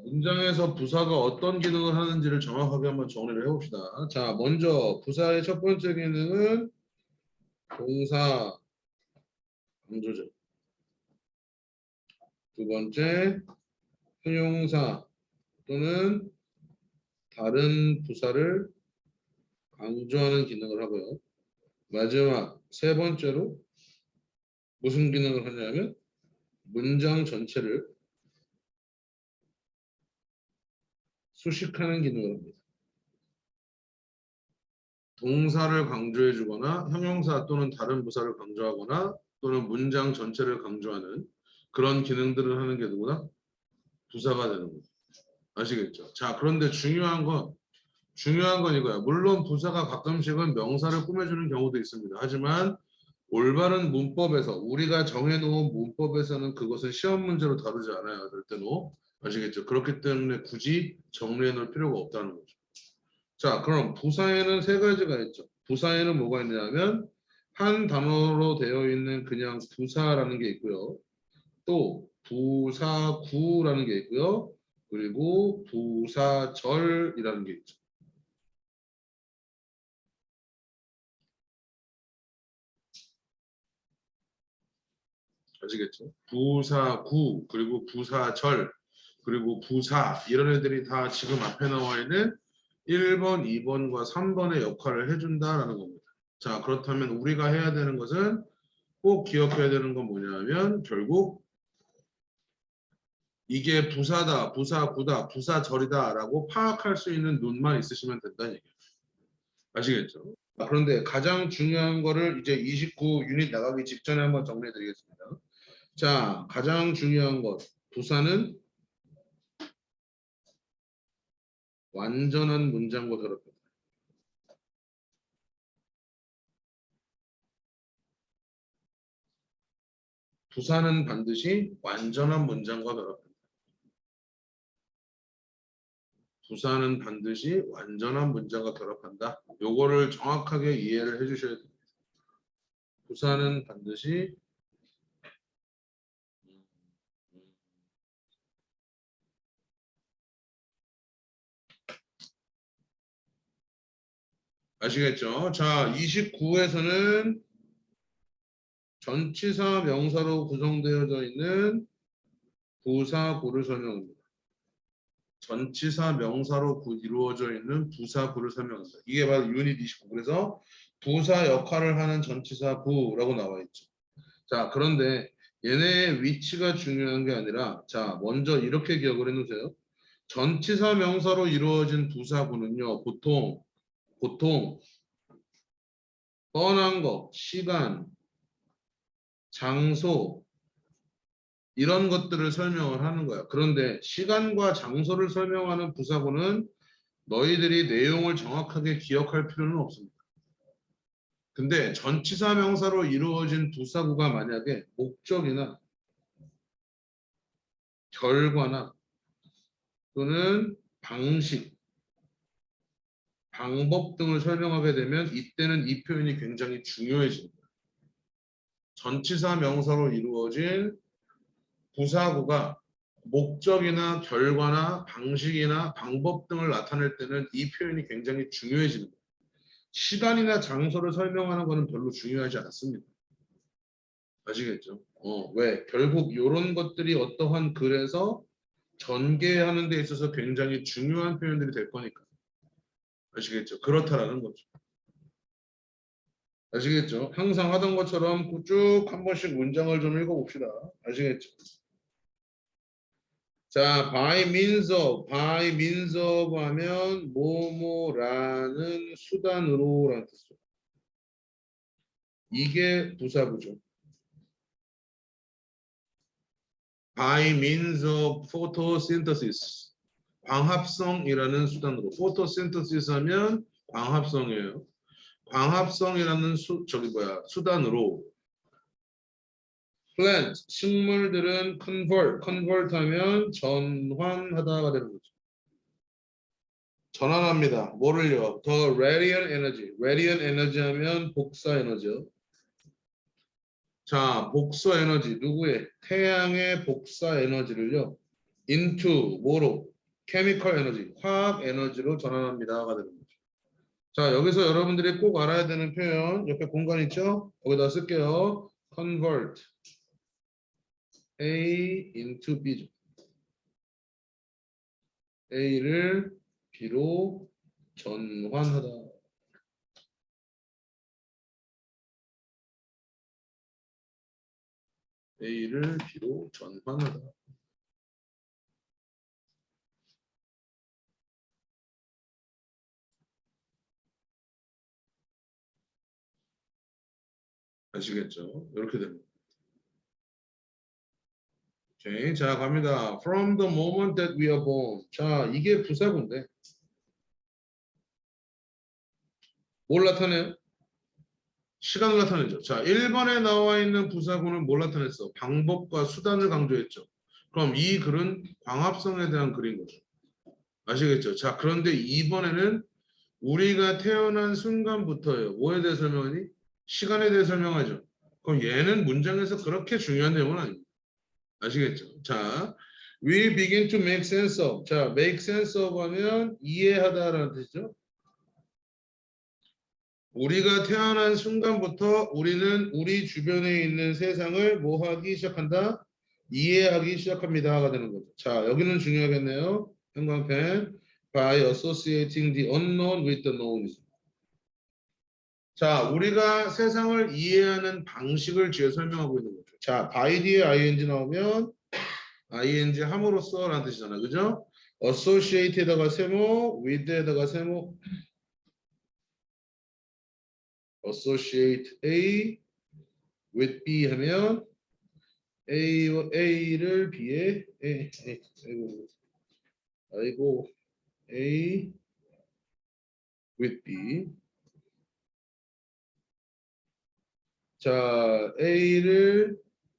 문장에서 부사가 어떤 기능을 하는지를 정확하게 한번 정리를 해봅시다. 자, 먼저 부사의 첫 번째 기능은 동사 강조죠. 두 번째, 형용사 또는 다른 부사를 강조하는 기능을 하고요. 마지막 세 번째로 무슨 기능을 하냐면 문장 전체를 수식하는 기능을 합니다. 동사를 강조해 주거나 형용사 또는 다른 부사를 강조하거나 또는 문장 전체를 강조하는 그런 기능들을 하는 게 누구나 부사가 되는 거죠. 아시겠죠? 자, 그런데 중요한 건 이거야. 물론 부사가 가끔씩은 명사를 꾸며주는 경우도 있습니다. 하지만 올바른 문법에서 우리가 정해놓은 문법에서는 그것을 시험 문제로 다루지 않아요. 절대로. 아시겠죠? 그렇기 때문에 굳이 정리해 놓을 필요가 없다는 거죠. 자, 그럼 부사에는 세 가지가 있죠. 부사에는 뭐가 있냐면 한 단어로 되어 있는 그냥 부사라는 게 있고요. 또 부사구라는 게 있고요. 그리고 부사절이라는 게 있죠. 아시겠죠? 부사구 그리고 부사절 그리고 부사 이런 애들이 다 지금 앞에 나와 있는 1번, 2번과 3번의 역할을 해준다라는 겁니다. 자, 그렇다면 우리가 해야 되는 것은 꼭 기억해야 되는 건 뭐냐면 결국 이게 부사다, 부사구다, 부사절이다 라고 파악할 수 있는 눈만 있으시면 된다는 얘기예요. 아시겠죠? 그런데 가장 중요한 거를 이제 29 유닛 나가기 직전에 한번 정리해 드리겠습니다. 자, 가장 중요한 것. 부사는 완전한 문장과 결합된다. 부사는 반드시 완전한 문장과 결합된다. 부사는 반드시 완전한 문장과 결합한다. 요거를 정확하게 이해를 해주셔야 됩니다. 부사는 반드시 아시겠죠? 자, 29에서는 전치사 명사로 구성되어져 있는 부사구를 설명합니다. 전치사 명사로 이루어져 있는 부사구를 설명합니다. 이게 바로 유닛 29. 그래서 부사 역할을 하는 전치사구라고 나와 있죠. 자, 그런데 얘네의 위치가 중요한 게 아니라 자, 먼저 이렇게 기억을 해놓으세요. 전치사 명사로 이루어진 부사구는요. 보통 뻔한 거, 시간, 장소 이런 것들을 설명을 하는 거야. 그런데 시간과 장소를 설명하는 부사구는 너희들이 내용을 정확하게 기억할 필요는 없습니다. 근데 전치사 명사로 이루어진 부사구가 만약에 목적이나 결과나 또는 방식, 방법 등을 설명하게 되면 이때는 이 표현이 굉장히 중요해집니다. 전치사 명사로 이루어진 부사구가 목적이나 결과나 방식이나 방법 등을 나타낼 때는 이 표현이 굉장히 중요해집니다. 시간이나 장소를 설명하는 것은 별로 중요하지 않습니다. 아시겠죠? 왜? 결국 이런 것들이 어떠한 글에서 전개하는 데 있어서 굉장히 중요한 표현들이 될 거니까. 아시겠죠? 그렇다라는 거죠. 아시겠죠? 항상 하던 것처럼 쭉 한 번씩 문장을 좀 읽어봅시다. 아시겠죠? 자, by means of 하면 뭐뭐라는 수단으로라는 뜻이죠. 이게 부사구죠. by means of photosynthesis. 광합성이라는 수단으로. photosynthesis 하면 광합성이에요. 광합성이라는 수단으로 plant, 식물들은 convert 하면 전환하다가 되는 거죠. 전환합니다. 뭐를요? 더 radiant energy 하면 복사 에너지요. 자, 복사 에너지 누구의? 태양의 복사 에너지를요. into 뭐로? chemical energy, 화학 에너지로 전환합니다가 되는 거죠. 자, 여기서 여러분들이 꼭 알아야 되는 표현 옆에 공간 있죠? 거기다 쓸게요. convert A into B죠. A를 B로 전환하다. A를 B로 전환하다. 아시겠죠? 이렇게 됩니다. 오케이, 자 갑니다. From the moment that we are born. 자, 이게 부사구인데 뭘 나타내요? 시간을 나타내죠. 자, 1번에 나와 있는 부사구는 뭘 나타냈어? 방법과 수단을 강조했죠. 그럼 이 글은 광합성에 대한 글인 거죠. 아시겠죠? 자, 그런데 2번에는 우리가 태어난 순간부터예요. 뭐에 대해 설명하니? 시간에 대해 설명하죠. 그럼 얘는 문장에서 그렇게 중요한 내용은 아닙니다. 아시겠죠? 자, we begin to make sense of. 자, make sense of 하면 이해하다라는 뜻이죠. 우리가 태어난 순간부터 우리는 우리 주변에 있는 세상을 뭐 하기 시작한다? 이해하기 시작합니다가 되는 거죠. 자, 여기는 중요하겠네요. 형광펜. By associating the unknown with the known. 자, 우리가 세상을 이해하는 방식을 뒤에 설명하고 있는 거죠. 자, by 뒤에 ing 나오면 ing 함으로써 라는 뜻이잖아. 그죠? associate에다가 세모, with에다가 세모, associate A with B 하면 A를 B에 아이고 A with B. 자, A를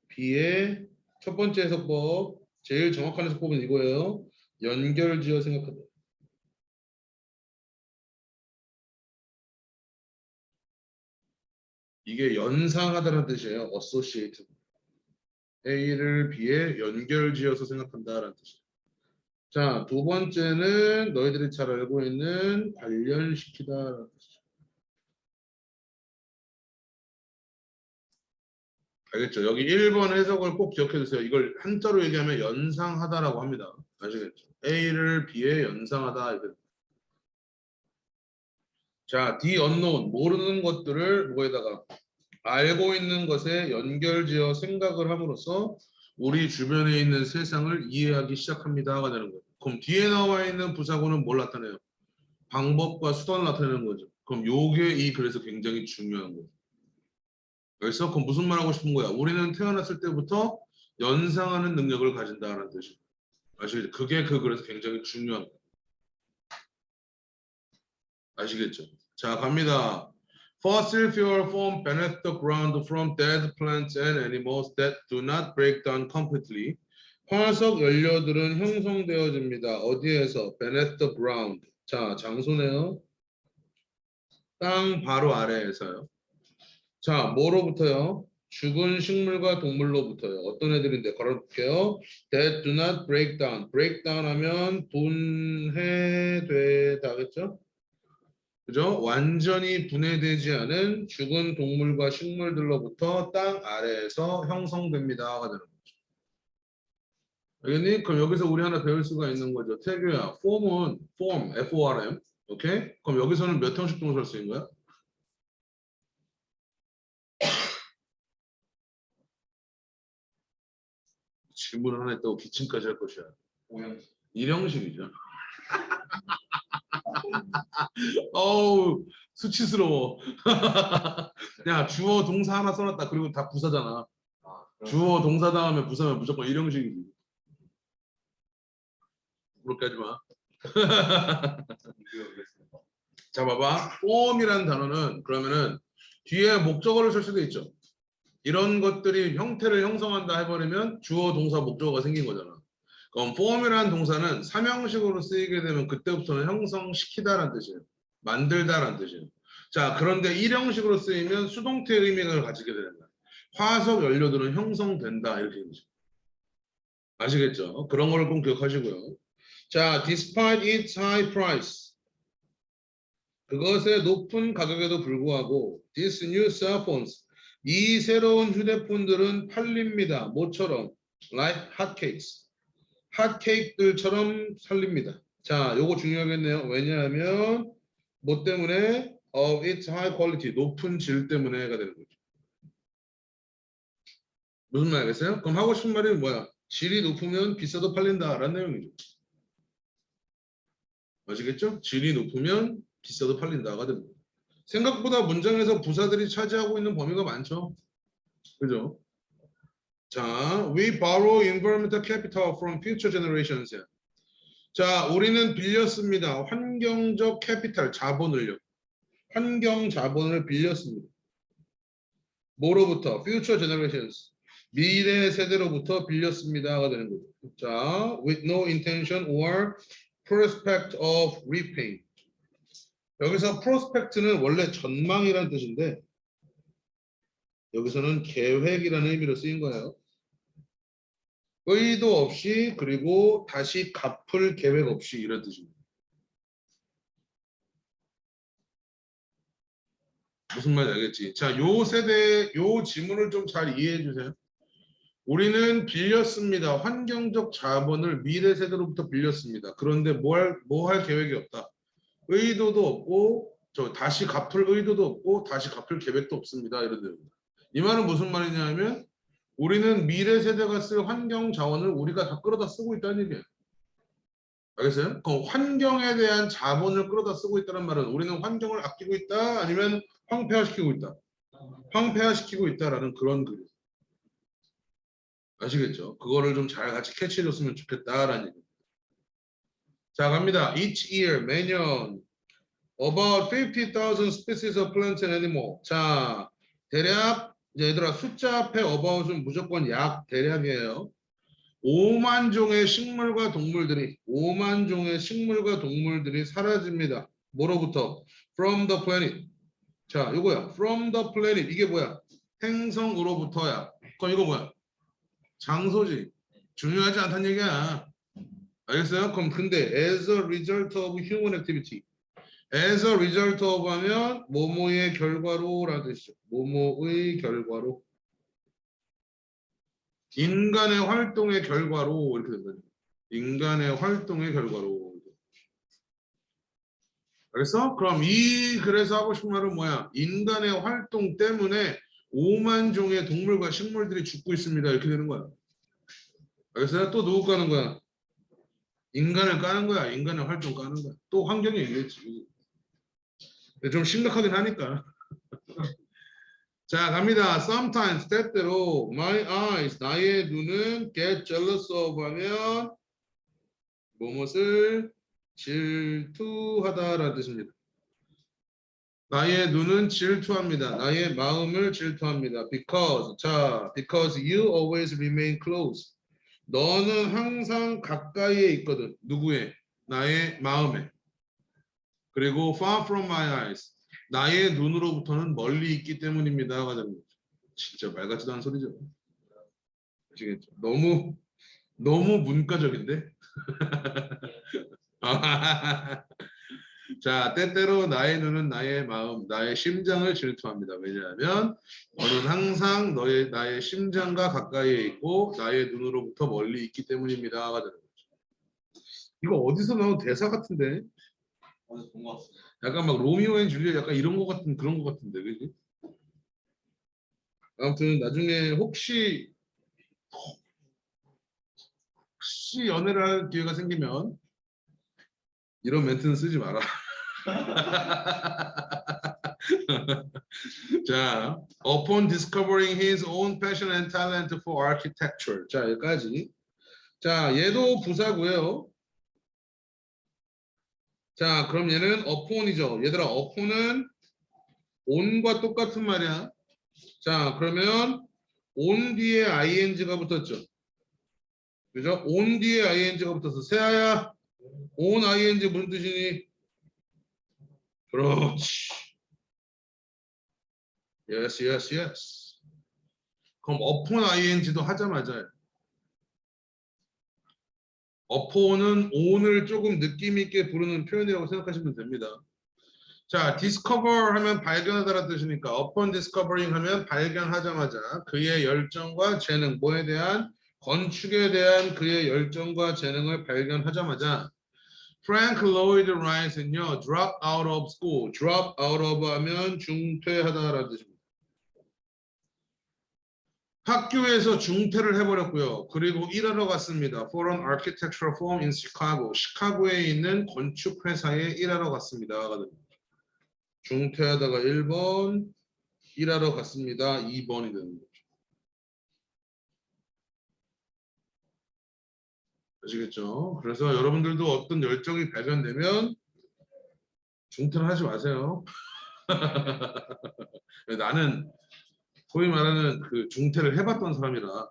B의 첫 번째 해석법, 제일 정확한 해석법은 이거예요. 연결지어 생각한다. 이게 연상하다는 뜻이에요. associate. A를 B에 연결지어서 생각한다라는 뜻이에요. 자, 두 번째는 너희들이 잘 알고 있는 관련시키다라는 뜻이죠. 알겠죠? 여기 1번 해석을 꼭 기억해 주세요. 이걸 한자로 얘기하면 연상하다라고 합니다. 아시겠죠? A를 B에 연상하다. 이렇게. 자, the unknown, 모르는 것들을 뭐에다가 알고 있는 것에 연결지어 생각을 함으로써 우리 주변에 있는 세상을 이해하기 시작합니다가 되는 거예요. 그럼 뒤에 나와 있는 부사구는 뭘 나타내요? 방법과 수단을 나타내는 거죠. 그럼 요게 이 글에서 굉장히 중요한 거죠. 그래서 그럼 무슨 말 하고 싶은 거야? 우리는 태어났을 때부터 연상하는 능력을 가진다는 뜻이에요. 아시겠죠? 그게 그 글에서 굉장히 중요한 거예요. 아시겠죠? 자, 갑니다. Fossil fuel form beneath the ground from dead plants and animals that do not break down completely. 화석 연료들은 형성되어집니다. 어디에서? Beneath the ground. 자, 장소네요. 땅 바로 아래에서요. 자, 뭐로부터요? 죽은 식물과 동물로부터요. 어떤 애들인데 걸어볼게요. That do not break down. break down 하면 분해되다겠죠? 그죠? 완전히 분해되지 않은 죽은 동물과 식물들로부터 땅 아래에서 형성됩니다가 되는 거죠. 알겠니? 그럼 여기서 우리 하나 배울 수가 있는 거죠. 태규야, form은 form, F-O-R-M. 오케이? 그럼 여기서는 몇 형식 동사를 쓰인 거야? 질문을 하나 했다고 기침까지 할 것이야. 1형식이죠. 어우, 수치스러워. 야, 주어 동사 하나 써놨다. 그리고 다 부사잖아. 주어 동사 다음에 부사면 무조건 1형식이지. 그렇게 하지 마. 자, 봐봐. form이라는 단어는 그러면은 뒤에 목적어를 쓸 수도 있죠. 이런 것들이 형태를 형성한다 해버리면 주어 동사 목적어가 생긴 거잖아. 그럼 form이라는 동사는 삼형식으로 쓰이게 되면 그때부터는 형성시키다라는 뜻이에요. 만들다라는 뜻이에요. 자, 그런데 일형식으로 쓰이면 수동태 의미를 가지게 되는 거야. 화석 연료들은 형성된다 이렇게 되죠. 아시겠죠? 그런 걸 꼭 기억하시고요. 자, despite its high price. 그것의 높은 가격에도 불구하고 this new cell phones. 이 새로운 휴대폰들은 팔립니다. 뭐처럼? like hotcakes. 핫케이크들처럼 살립니다. 자, 요거 중요하겠네요. 왜냐하면 뭐 때문에? of its high quality. 높은 질 때문에가 되는 거죠. 무슨 말 알겠어요? 그럼 하고 싶은 말이 뭐야? 질이 높으면 비싸도 팔린다라는 내용이죠. 아시겠죠? 질이 높으면 비싸도 팔린다가 됩니다. 생각보다 문장에서 부사들이 차지하고 있는 범위가 많죠. 그죠? 자, we borrow environmental capital from future generations. 자, 우리는 빌렸습니다. 환경적 캐피탈, 자본을요. 환경 자본을 빌렸습니다. 뭐로부터? future generations. 미래 세대로부터 빌렸습니다가 되는 거죠. 자, with no intention or prospect of repaying. 여기서 prospect는 원래 전망이라는 뜻인데 여기서는 계획이라는 의미로 쓰인 거예요. 의도 없이 그리고 다시 갚을 계획 없이 이런 뜻입니다. 무슨 말인지 알겠지? 자, 요 세대 요 지문을 좀 잘 이해해 주세요. 우리는 빌렸습니다. 환경적 자본을 미래 세대로부터 빌렸습니다. 그런데 뭐 할 계획이 없다. 의도도 없고 다시 갚을 의도도 없고 다시 갚을 계획도 없습니다. 이런 내용입니다. 이 말은 무슨 말이냐면 우리는 미래 세대가 쓸 환경 자원을 우리가 다 끌어다 쓰고 있다는 얘기예요. 알겠어요? 그럼 환경에 대한 자본을 끌어다 쓰고 있다는 말은 우리는 환경을 아끼고 있다 아니면 황폐화시키고 있다. 황폐화시키고 있다라는 그런 글이에요. 아시겠죠? 그거를 좀 잘 같이 캐치해줬으면 좋겠다라는 얘기입니다. 자, 갑니다. Each year, 매년 about 50,000 species of plants and animal. 자, 대략 이제 얘들아 숫자 앞에 about은 무조건 약 대략이에요. 5만 종의 식물과 동물들이 사라집니다. 뭐로부터? From the planet. 자, 이거야. From the planet. 이게 뭐야? 행성으로부터야. 그럼 이거 뭐야? 장소지. 중요하지 않다는 얘기야. 알겠어요? 그럼 근데 as a result of human activity. as a result of 하면 뭐뭐의 결과로 라는 뜻이죠. 뭐뭐의 결과로. 인간의 활동의 결과로 이렇게 된다. 인간의 활동의 결과로. 알겠어? 그럼 이 글에서 하고 싶은 말은 뭐야? 인간의 활동 때문에 5만 종의 동물과 식물들이 죽고 있습니다. 이렇게 되는 거야. 알겠어요? 또 누구 까는 거야? 인간을 까는 거야. 인간의 활동 까는 거야. 또 환경이 얘기했지. 좀 심각하긴 하니까. 자, 갑니다. Sometimes 때때로 my eyes 나의 눈은 get jealous of 하면 무엇을 질투하다라는 뜻입니다. 나의 눈은 질투합니다. 나의 마음을 질투합니다. because you always remain close. 너는 항상 가까이에 있거든. 누구의? 나의 마음에. 그리고 far from my eyes. 나의 눈으로부터는 멀리 있기 때문입니다가 되는 거죠. 진짜 말 같지도 않은 소리죠. 아시겠죠? 너무 문과적인데. 자, 때때로 나의 눈은 나의 마음, 나의 심장을 질투합니다. 왜냐하면 너는 항상 나의 심장과 가까이에 있고 나의 눈으로부터 멀리 있기 때문입니다가 되는 거죠. 이거 어디서 나온 대사 같은데? 약간 막 로미오 앤 줄리엣 약간 이런 거 같은 그런 거 같은데, 그지? 아무튼 나중에 혹시 연애를 할 기회가 생기면 이런 멘트는 쓰지 마라. 자, upon discovering his own passion and talent for architecture. 자, 여기까지. 자, 얘도 부사고요. 자, 그럼 얘는 upon이죠. 얘들아, upon은 on과 똑같은 말이야. 자, 그러면 on 뒤에 ing가 붙었죠. 그죠? on 뒤에 ing가 붙었어. 세아야, on ing 무슨 뜻이니? 그렇지. Yes. 그럼 upon ing도 하자마자 upon은 on을 조금 느낌 있게 부르는 표현이라고 생각하시면 됩니다. 자, discover 하면 발견하다라는 뜻이니까 upon discovering 하면 발견하자마자 그의 열정과 재능, 뭐에 대한 건축에 대한 그의 열정과 재능을 발견하자마자 Frank Lloyd Wright은요, drop out of school, drop out of 하면 중퇴하다라는 뜻입니다. 학교에서 중퇴를 해버렸고요. 그리고 일하러 갔습니다. For an architectural firm in Chicago. 시카고에 있는 건축 회사에 일하러 갔습니다. 중퇴하다가 1번, 일하러 갔습니다. 2번이 되는 거죠. 아시겠죠? 그래서 여러분들도 어떤 열정이 발견되면 중퇴를 하지 마세요. 나는 소위 말하는 그 중퇴를 해봤던 사람이라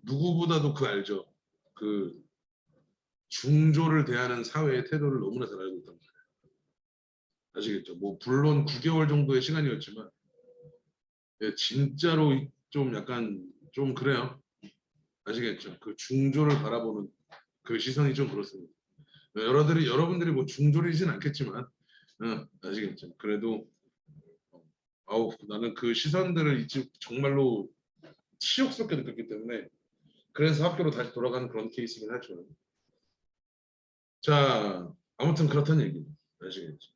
누구보다도 그 알죠. 그 중조를 대하는 사회의 태도를 너무나 잘 알고 있단 말이에요. 아시겠죠? 뭐 물론 9개월 정도의 시간이었지만 예, 진짜로 좀 약간 좀 그래요. 아시겠죠? 그 중조를 바라보는 그 시선이 좀 그렇습니다. 여러분들이 뭐 중졸이진 않겠지만, 아시겠죠? 그래도 아우 나는 그 시선들을 정말로 치욕스럽게 느꼈기 때문에 그래서 학교로 다시 돌아가는 그런 케이스이긴 하죠. 자, 아무튼 그렇다는 얘기죠. 아시겠죠?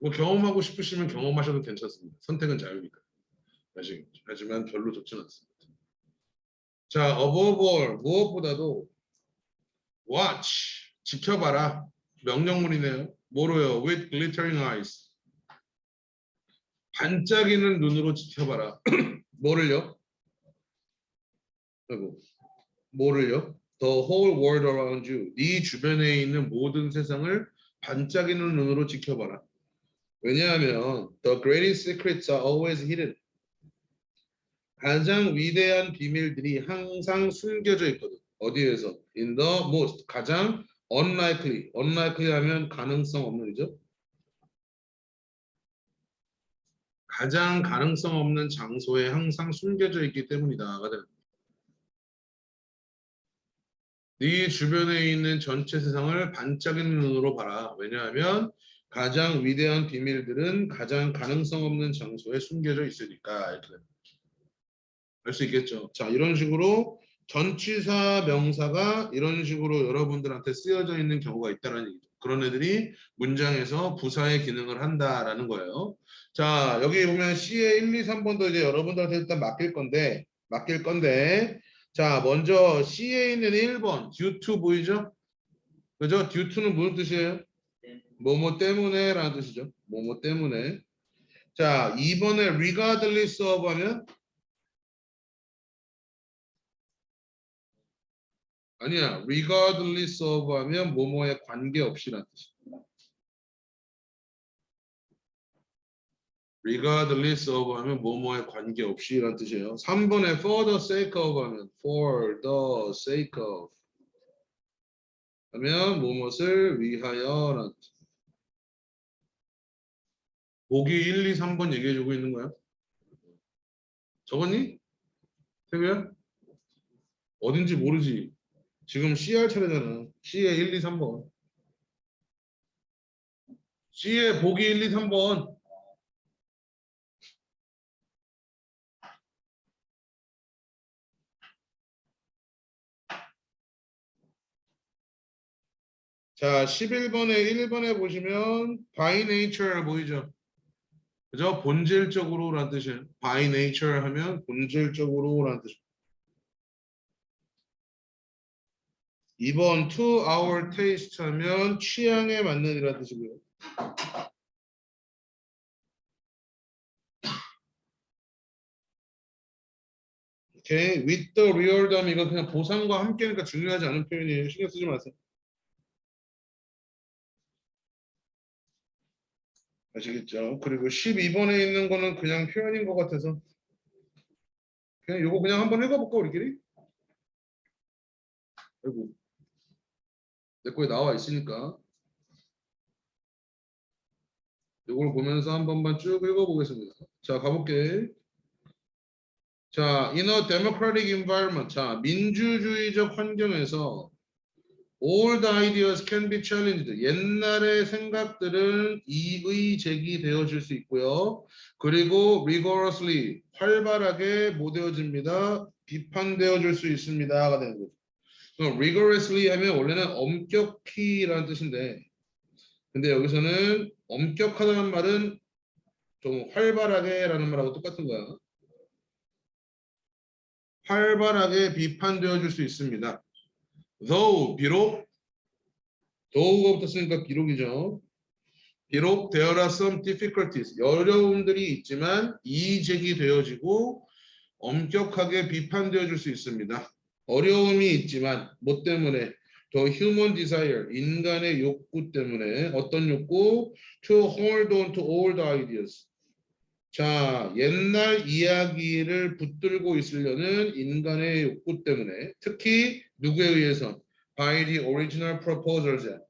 뭐 경험하고 싶으시면 경험하셔도 괜찮습니다. 선택은 자유니까. 아시겠죠? 하지만 별로 좋지는 않습니다. 자, above all 무엇보다도 watch 지켜봐라. 명령문이네요. 뭐로요? With glittering eyes. 반짝이는 눈으로 지켜봐라. 뭐를요? 아이고, 뭐를요? The whole world around you. 네 주변에 있는 모든 세상을 반짝이는 눈으로 지켜봐라. 왜냐하면 the greatest secrets are always hidden. 가장 위대한 비밀들이 항상 숨겨져 있거든. 어디에서? In the most. 가장 unlikely. unlikely 하면 가능성 없는이죠. 가장 가능성 없는 장소에 항상 숨겨져 있기 때문이다. 네 주변에 있는 전체 세상을 반짝이는 눈으로 봐라. 왜냐하면 가장 위대한 비밀들은 가장 가능성 없는 장소에 숨겨져 있으니까. 이렇게 알 수 있겠죠. 자, 이런 식으로 전치사 명사가 이런 식으로 여러분들한테 쓰여져 있는 경우가 있다는 얘기죠. 그런 애들이 문장에서 부사의 기능을 한다라는 거예요. 자, 여기 보면 C의 1, 2, 3번도 이제 여러분들한테 일단 맡길 건데 자, 먼저 C에 있는 1번 due to 보이죠? 그죠? due to는 무슨 뜻이에요? 뭐뭐 때문에 라는 뜻이죠. 뭐뭐 때문에. 자, 2번에 regardless of 하면 아니야. regardless of 하면 뭐뭐에 관계없이라는 뜻이야. regardless of 하면 뭐뭐에 관계없이라는 뜻이에요. 3번에 for the sake of 하면 for the sake of 하면 무엇을 위하여라는 뜻. 보기 1, 2, 3번 얘기해주고 있는 거야. 적었니? 태구야? 어딘지 모르지. 지금 CR 차례잖아. C에 1, 2, 3번. C에 보기 1, 2, 3번. 자, 11번에 1번에 보시면 by nature 보이죠? 그죠? 본질적으로라는 뜻이에요. by nature 하면 본질적으로라는 뜻이에요. 2번 to our taste 하면 취향에 맞는 이라는 뜻이고요. 오케이. with the real term 이거 그냥 보상과 함께니까 중요하지 않은 표현이에요. 신경 쓰지 마세요. 아시겠죠? 그리고 12번에 있는 거는 그냥 표현인 것 같아서 그냥 요거 그냥 한번 읽어볼까 우리끼리? 아이고 내 거에 나와 있으니까 요걸 보면서 한 번만 쭉 읽어보겠습니다. 자 가볼게. 자, in a democratic environment. 자, 민주주의적 환경에서 old ideas can be challenged. 옛날의 생각들은 이의 제기되어질 수 있고요. 그리고 rigorously, 활발하게 못 되어집니다. 비판되어질 수 있습니다가 되는 거죠. 그럼 rigorously 하면 원래는 엄격히라는 뜻인데, 근데 여기서는 엄격하다는 말은 좀 활발하게라는 말하고 똑같은 거야. 활발하게 비판되어질 수 있습니다. though, 비록, though가 붙었으니까 비록이죠. 비록 there are some difficulties, 어려움들이 있지만 이의제기되어지고 엄격하게 비판되어질 수 있습니다. 어려움이 있지만 뭐 때문에? The human desire, 인간의 욕구 때문에. 어떤 욕구? To hold on to old ideas. 자, 옛날 이야기를 붙들고 있으려는 인간의 욕구 때문에. 특히 누구에 의해서? By the original proposers.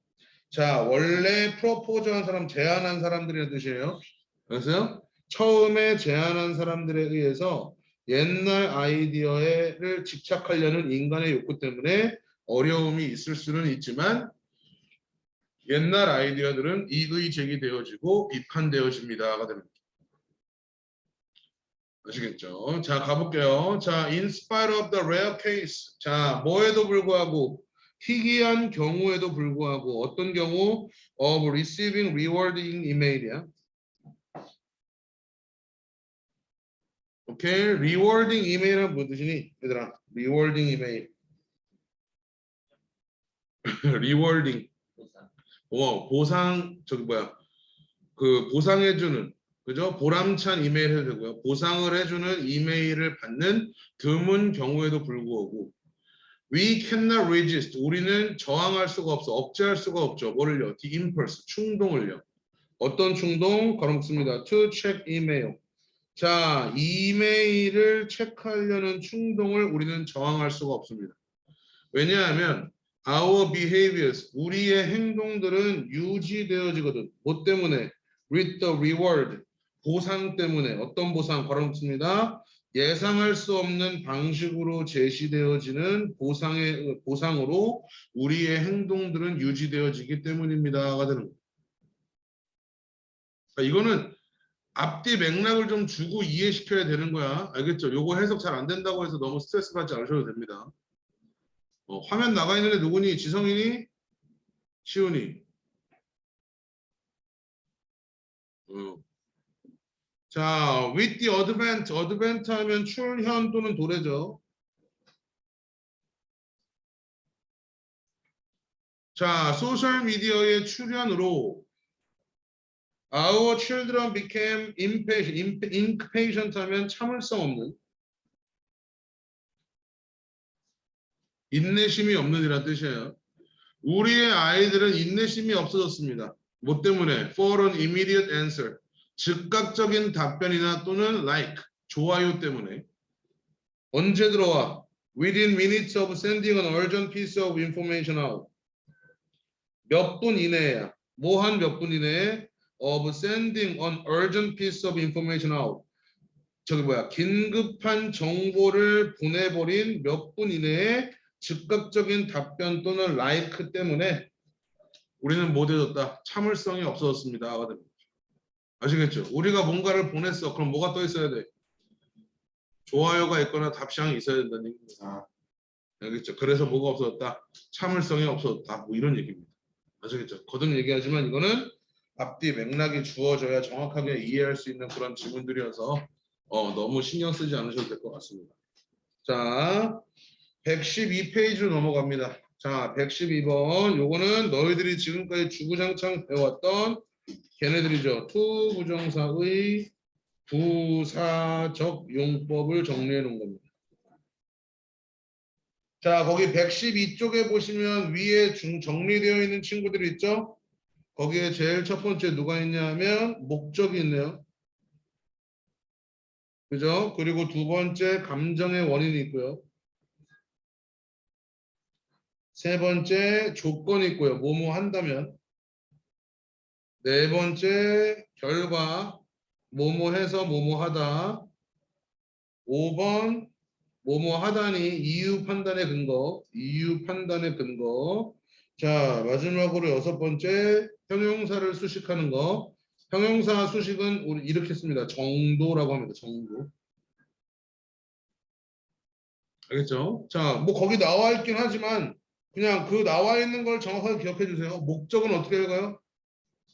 자, 원래 프로포즈한 사람, 제안한 사람들이라는 뜻이에요. 그래서 처음에 제안한 사람들에 의해서 옛날 아이디어를 집착하려는 인간의 욕구 때문에 어려움이 있을 수는 있지만 옛날 아이디어들은 이의 제기되어지고 비판되어집니다가 됩니다. 아시겠죠? 자, 가볼게요. 자, in spite of the rare case. 자, 뭐에도 불구하고 희귀한 경우에도 불구하고 어떤 경우? of receiving rewarding email이야. 오케이, rewarding email은 무슨 뜻이니? 얘들아, rewarding email. rewarding. 보상, 저기 뭐야? 그 보상해주는, 그죠? 보람찬 이메일 해도 되고요. 보상을 해주는 이메일을 받는 드문 경우에도 불구하고 we cannot resist. 우리는 저항할 수가 없어. 억제할 수가 없죠. 뭐를요? the impulse, 충동을요. 어떤 충동? 걸어붙습니다. to check email. 자, 이메일을 체크하려는 충동을 우리는 저항할 수가 없습니다. 왜냐하면 our behaviors, 우리의 행동들은 유지되어지거든. 뭐 때문에? with the reward, 보상 때문에. 어떤 보상? 걸어붙습니다. 예상할 수 없는 방식으로 제시되어지는 보상으로 우리의 행동들은 유지되어지기 때문입니다가 되는 거예요. 그러니까 이거는 앞뒤 맥락을 좀 주고 이해시켜야 되는 거야. 알겠죠? 요거 해석 잘 안 된다고 해서 너무 스트레스 받지 않으셔도 됩니다. 화면 나가 있는 애 누구니? 지성이니? 시훈이? 자, with the advent, advent 하면 출현 또는 도래죠. 자, 소셜 미디어의 출현으로 our children became impatient 하면 참을성 없는, 인내심이 없는 이란 뜻이에요. 우리의 아이들은 인내심이 없어졌습니다. 뭐 때문에? For an immediate answer. 즉각적인 답변이나 또는 like, 좋아요 때문에. 언제 들어와? Within minutes of sending an urgent piece of information out. 몇 분 이내야. 뭐 한 몇 분 이내에? Of sending an urgent piece of information out. 저기 뭐야? 긴급한 정보를 보내버린 몇 분 이내에 즉각적인 답변 또는 like 때문에 우리는 못해줬다. 참을성이 없어졌습니다. 아시겠죠? 우리가 뭔가를 보냈어. 그럼 뭐가 떠 있어야 돼? 좋아요가 있거나 답장이 있어야 된다는 얘기입니다. 알겠죠? 그래서 뭐가 없어졌다? 참을성이 없어졌다. 뭐 이런 얘기입니다. 아시겠죠? 거듭 얘기하지만 이거는 앞뒤 맥락이 주어져야 정확하게 이해할 수 있는 그런 지문들이어서 너무 신경 쓰지 않으셔도 될 것 같습니다. 자, 112페이지로 넘어갑니다. 자, 112번. 요거는 너희들이 지금까지 주구장창 배웠던 걔네들이죠. 투 부정사의 부사적 용법을 정리해 놓은 겁니다. 자, 거기 112쪽에 보시면 위에 정리되어 있는 친구들이 있죠? 거기에 제일 첫 번째 누가 있냐면 목적이 있네요. 그죠? 그리고 두 번째 감정의 원인이 있고요. 세 번째 조건이 있고요. 뭐뭐 한다면. 네 번째 결과 뭐뭐 해서 뭐뭐 하다. 5번 뭐뭐 하다니 이유 판단의 근거. 이유 판단의 근거. 자, 마지막으로 6번째 형용사를 수식하는 거. 형용사 수식은 우리 이렇게 씁니다. 정도라고 합니다. 정도. 알겠죠? 자, 뭐 거기 나와 있긴 하지만 그냥 그 나와 있는 걸 정확하게 기억해 주세요. 목적은 어떻게 읽어요?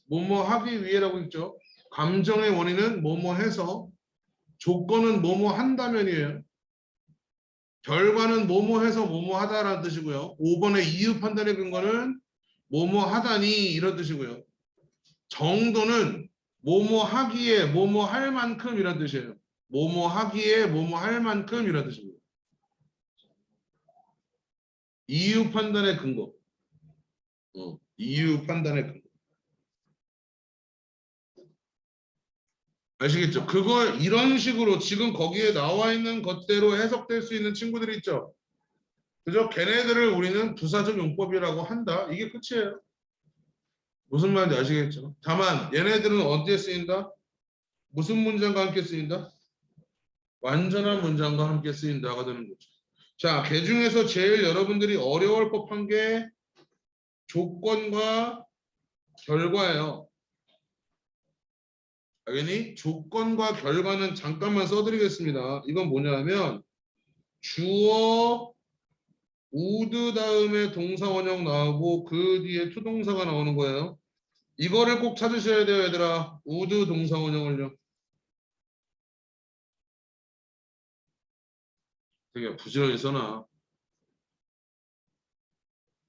뭐뭐 하기 위해라고 있죠. 감정의 원인은 뭐뭐 해서, 조건은 뭐뭐 한다면이에요. 결과는 뭐뭐 해서 뭐뭐 하다라는 뜻이고요. 5번의 이유 판단의 근거는 뭐뭐 하다니 이런 뜻이고요. 정도는 뭐뭐 하기에 뭐뭐 할 만큼 이런 뜻이에요. 뭐뭐 하기에 뭐뭐 할 만큼 이런 뜻입니다. 이유 판단의 근거. 이유 판단의 근거. 아시겠죠? 그걸 이런 식으로 지금 거기에 나와 있는 것대로 해석될 수 있는 친구들이 있죠. 그죠? 걔네들을 우리는 부사적 용법이라고 한다. 이게 끝이에요. 무슨 말인지 아시겠죠? 다만 얘네들은 어디에 쓰인다? 무슨 문장과 함께 쓰인다? 완전한 문장과 함께 쓰인다가 되는 거죠. 자, 그 중에서 제일 여러분들이 어려울 법한 게 조건과 결과예요. 당연히 조건과 결과는 잠깐만 써드리겠습니다. 이건 뭐냐면 주어 would 다음에 동사 원형 나오고 그 뒤에 투동사가 나오는 거예요. 이거를 꼭 찾으셔야 돼요, 얘들아. would 동사 원형을요. 되게 부지런히 써놔.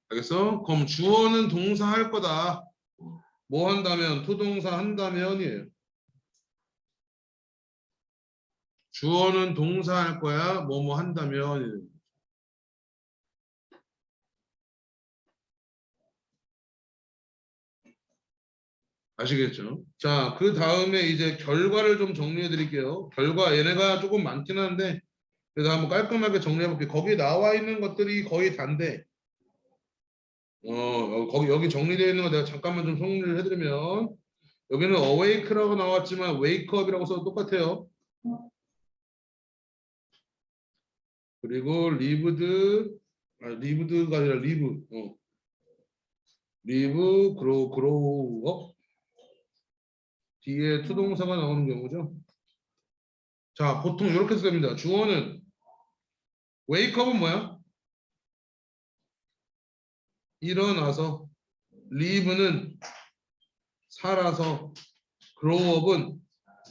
알겠어? 그럼 주어는 동사 할 거다. 뭐 한다면? 투동사 한다면이에요. 주어는 동사 할 거야. 뭐뭐 한다면. 아시겠죠? 자, 그 다음에 이제 결과를 좀 정리해 드릴게요. 결과 얘네가 조금 많긴 한데 그래서 한번 깔끔하게 정리해 볼게요. 거기 나와 있는 것들이 거의 단데 거기 여기 정리되어 있는 거 내가 잠깐만 좀 정리를 해드리면 여기는 awake라고 나왔지만 wake up이라고 써도 똑같아요. 그리고 lived가 아니라 live, grow up 뒤에 투동사가 나오는 경우죠. 자, 보통 이렇게 씁니다. 주어는 wake up은 뭐야? 일어나서, live는 살아서, grow up은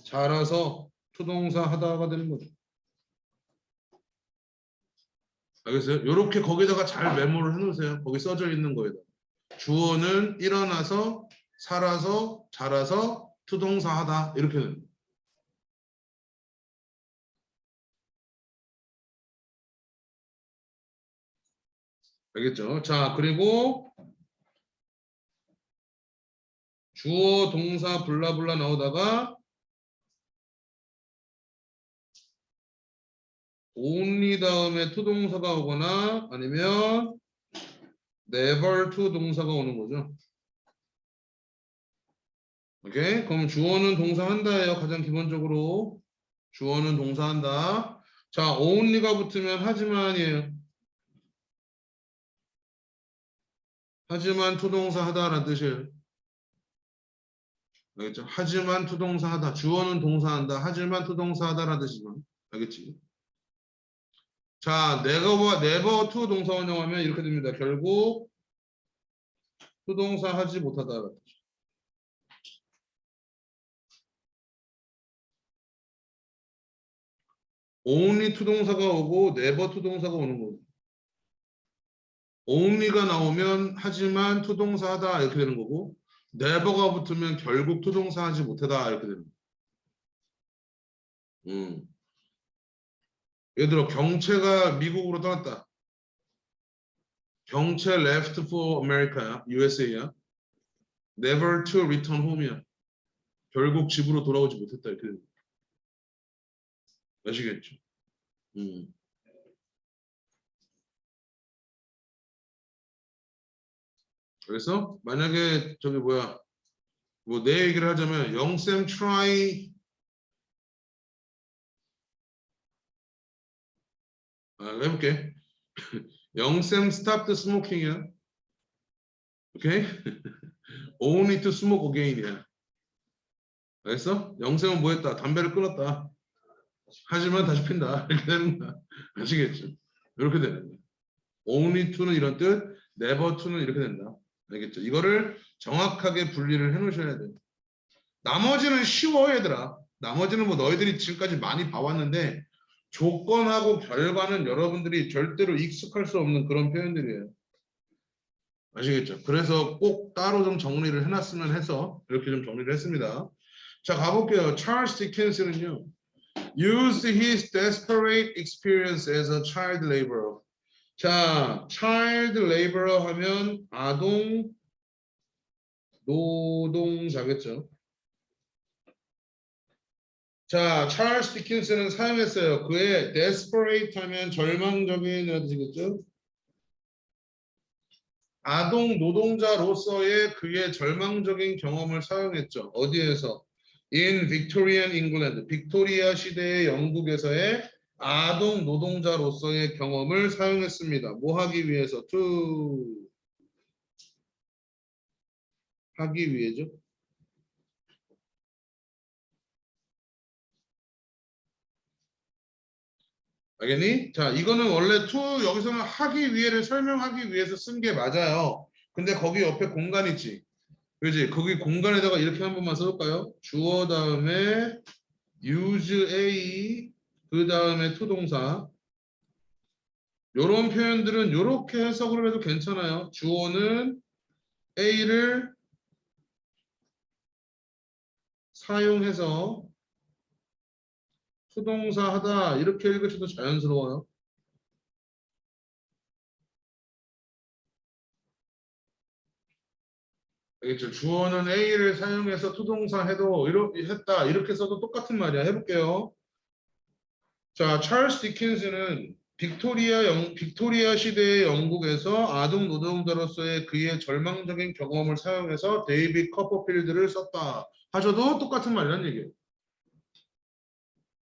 자라서 투동사 하다가 되는 거죠. 알겠어요? 이렇게 거기다가 잘 메모를 해놓으세요. 거기 써져 있는 거에다. 주어는 일어나서, 살아서, 자라서 투동사 하다 이렇게 됩니다. 알겠죠? 자, 그리고 주어, 동사, 블라블라 나오다가 only 다음에 투동사가 오거나 아니면 never to 동사가 오는 거죠. 오케이? 그럼 주어는 동사한다예요. 가장 기본적으로 주어는 동사한다. 자, only가 붙으면 하지만이에요. 하지만 투동사 하다라는 뜻이에요. 알겠죠? 하지만 투동사 하다. 주어는 동사한다. 하지만 투동사 하다라는 뜻이지만. 알겠지? 자, never to 동사 원형하면 이렇게 됩니다. 결국 투동사 하지 못하다. only 투동사가 오고 never 투동사가 오는 거고. only가 나오면 하지만 투동사 하다 이렇게 되는 거고 never가 붙으면 결국 투동사 하지 못하다 이렇게 되는 거고. 예를 들어 경채가 미국으로 떠났다. 경채 left for America야. USA야. never to return home이야. 결국 집으로 돌아오지 못했다 이렇게 되는 거고. 아시겠죠? 그래서 만약에 저기 뭐야 뭐 내 얘기를 하자면 영쌤 try 해볼게. 영쌤 stopped smoking이야. 오케이? only to smoke again이야. 알겠어? 영쌤은 뭐 했다? 담배를 끊었다. 하지만 다시 핀다. 이렇게 되는 거야. 아시겠죠? 이렇게 되는 거야. only to는 이런 뜻, never to는 이렇게 된다. 알겠죠? 이거를 정확하게 분리를 해 놓으셔야 돼요. 나머지는 쉬워 얘들아. 나머지는 뭐 너희들이 지금까지 많이 봐왔는데 조건하고 결과는 여러분들이 절대로 익숙할 수 없는 그런 표현들이에요. 아시겠죠? 그래서 꼭 따로 좀 정리를 해놨으면 해서 이렇게 좀 정리를 했습니다. 자, 가볼게요. 찰스 디킨스는요. Used his desperate experience as a child laborer. 자, child laborer 하면 아동 노동자겠죠. 자, 찰스 디킨스는 사용했어요. 그의 desperate 하면 절망적인이라는 뜻이겠죠. 아동 노동자로서의 그의 절망적인 경험을 사용했죠. 어디에서? In Victorian England, 빅토리아 시대의 영국에서의 아동 노동자로서의 경험을 사용했습니다. 뭐 하기 위해서? To 하기 위해죠. 알겠니? 자, 이거는 원래 to 여기서는 하기 위해를 설명하기 위해서 쓴 게 맞아요. 근데 거기 옆에 공간 있지. 그지? 거기 공간에다가 이렇게 한 번만 써볼까요? 주어 다음에 use a 그 다음에 to 동사. 요런 표현들은 이렇게 해석을 해도 괜찮아요. 주어는 a를 사용해서 수동사 하다 이렇게 읽으셔도 자연스러워요. 알겠죠? 주어는 A를 사용해서 투동사 해도 했다 이렇게 써도 똑같은 말이야. 해볼게요. 자, 찰스 디킨스는 빅토리아 시대의 영국에서 아동 노동자로서의 그의 절망적인 경험을 사용해서 데이빗 커퍼필드를 썼다. 하셔도 똑같은 말이란 얘기예요.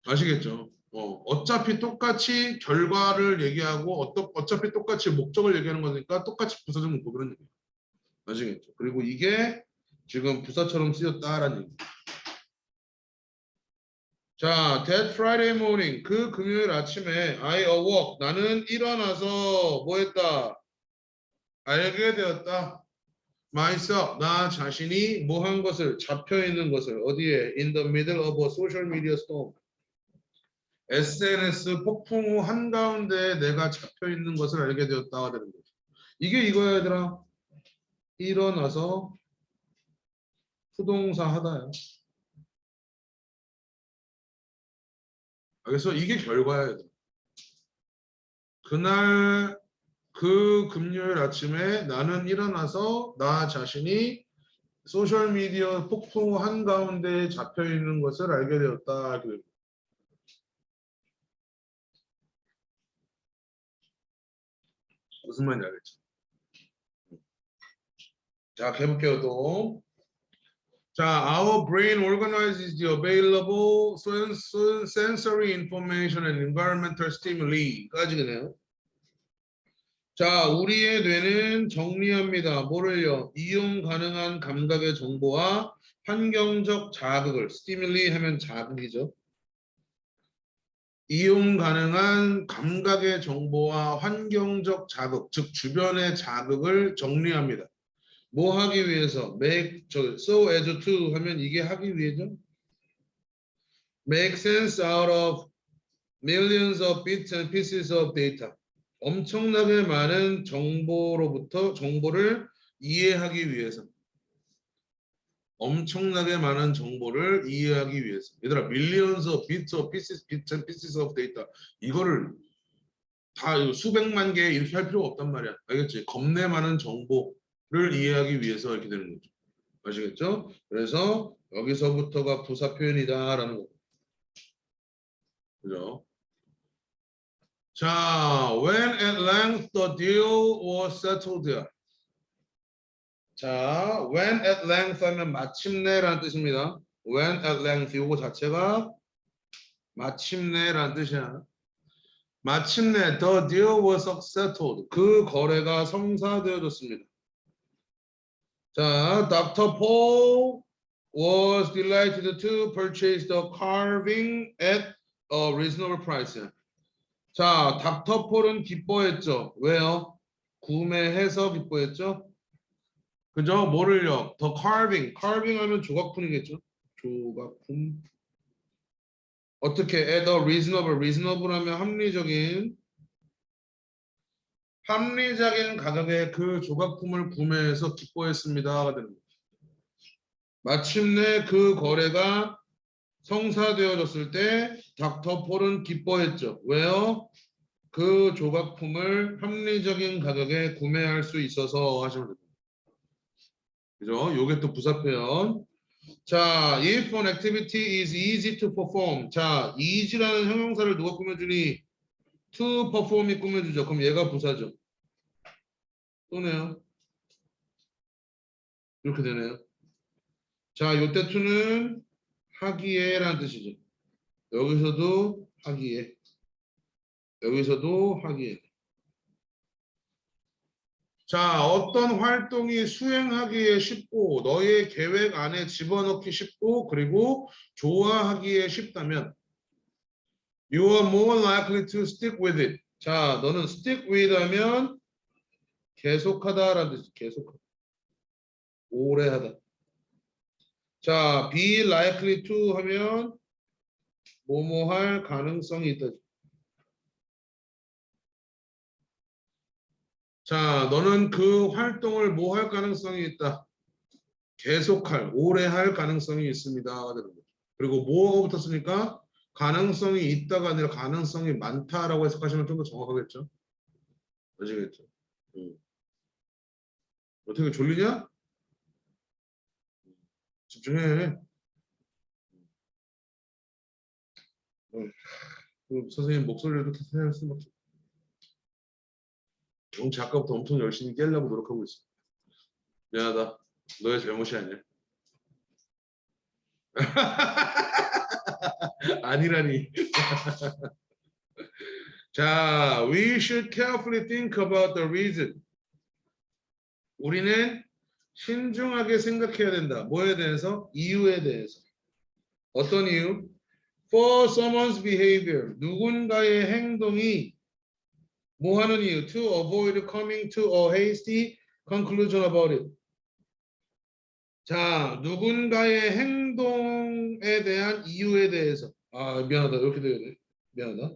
아시겠죠? 어차피 똑같이 결과를 얘기하고 어차피 똑같이 목적을 얘기하는 거니까 똑같이 부사적 문법 그런 얘기예요. 아시겠죠? 그리고 이게 지금 부사처럼 쓰였다라는 얘기. 자, that Friday morning 그 금요일 아침에 I awoke 나는 일어나서 뭐 했다? 알게 되었다. myself 나 자신이 뭐 한 것을 잡혀 있는 것을 어디에 in the middle of a social media storm SNS 폭풍 후 한가운데 내가 잡혀 있는 것을 알게 되었다 되는 거죠. 이게 이거야 얘들아. 일어나서 수동사 하다야. 그래서 이게 결과야. 그날 그 금요일 아침에 나는 일어나서 나 자신이 소셜미디어 폭풍 한가운데 잡혀 있는 것을 알게 되었다. 무슨 말인지 알겠죠? 자, 해볼게요 또. 자, our brain organizes the available sensory information and environmental stimuli.까지네요. 자, 우리의 뇌는 정리합니다. 뭐를요? 이용 가능한 감각의 정보와 환경적 자극을 스티뮬리 하면 자극이죠. 이용 가능한 감각의 정보와 환경적 자극, 즉 주변의 자극을 정리합니다. 뭐 하기 위해서? so as to 하면 이게 하기 위해죠. Make sense out of millions of bits and pieces of data. 엄청나게 많은 정보로부터 정보를 이해하기 위해서. 엄청나게 많은 정보를 이해하기 위해서. 얘들아, millions of bits and pieces of data. 이거를 다 수백만 개 이렇게 할 필요가 없단 말이야. 알겠지? 겁내 많은 정보를 이해하기 위해서 이렇게 되는 거죠. 아시겠죠? 그래서 여기서부터가 부사 표현이다라는 거. 그죠? 자, when at length the deal was settled. 자, when at length 하면 마침내라는 뜻입니다. when at length 요거 자체가 마침내라는 뜻이야. 마침내 the deal was settled. 그 거래가 성사되어졌습니다. 자, Dr. Paul was delighted to purchase the carving at a reasonable price. 자, 닥터 폴은 기뻐했죠. 왜요? 구매해서 기뻐했죠. 그죠? 뭐를요? The carving. carving 하면 조각품이겠죠. 조각품. 어떻게? at a reasonable. reasonable 하면 합리적인 가격에 그 조각품을 구매해서 기뻐했습니다가 되는 거죠. 마침내 그 거래가 성사되어졌을 때 닥터 폴은 기뻐했죠. 왜요? 그 조각품을 합리적인 가격에 구매할 수 있어서 하시면 됩니다. 그죠? 요게 또 부사 표현. 자, if an activity is easy to perform. 자, easy라는 형용사를 누가 꾸며주니? to perform이 꾸며주죠. 그럼 얘가 부사죠. 또네요. 이렇게 되네요. 자, 요때 to는 하기에라는 뜻이죠. 여기서도 하기에. 여기서도 하기에. 자, 어떤 활동이 수행하기에 쉽고 너의 계획 안에 집어넣기 쉽고 그리고 좋아하기에 쉽다면 you are more likely to stick with it. 자, 너는 stick with 하면 계속하다라는 뜻이 계속하다. 오래 하다. 자, be likely to 하면 뭐뭐 할 가능성이 있다. 자, 너는 그 활동을 뭐 할 가능성이 있다. 계속할, 오래 할 가능성이 있습니다. 그리고 뭐가 붙었으니까 가능성이 있다가 아니라 가능성이 많다라고 해석하시면 좀 더 정확하겠죠. 아시겠죠? 어떻게 졸리냐? 집중해. 선생님 목소리를 이렇게 해야 할 수밖에. 영지 아까부터 엄청 열심히 깨려고 노력하고 있어. 미안하다. 너의 잘못이 아니야. 아니라니. 자, we should carefully think about the reason. 우리는 신중하게 생각해야 된다. 뭐에 대해서? 이유에 대해서. 어떤 이유? For someone's behavior. 누군가의 행동이 뭐 하는 이유? To avoid coming to a hasty conclusion about it. 자, 누군가의 행동에 대한 이유에 대해서. 아, 미안하다. 이렇게 돼야 돼. 미안하다.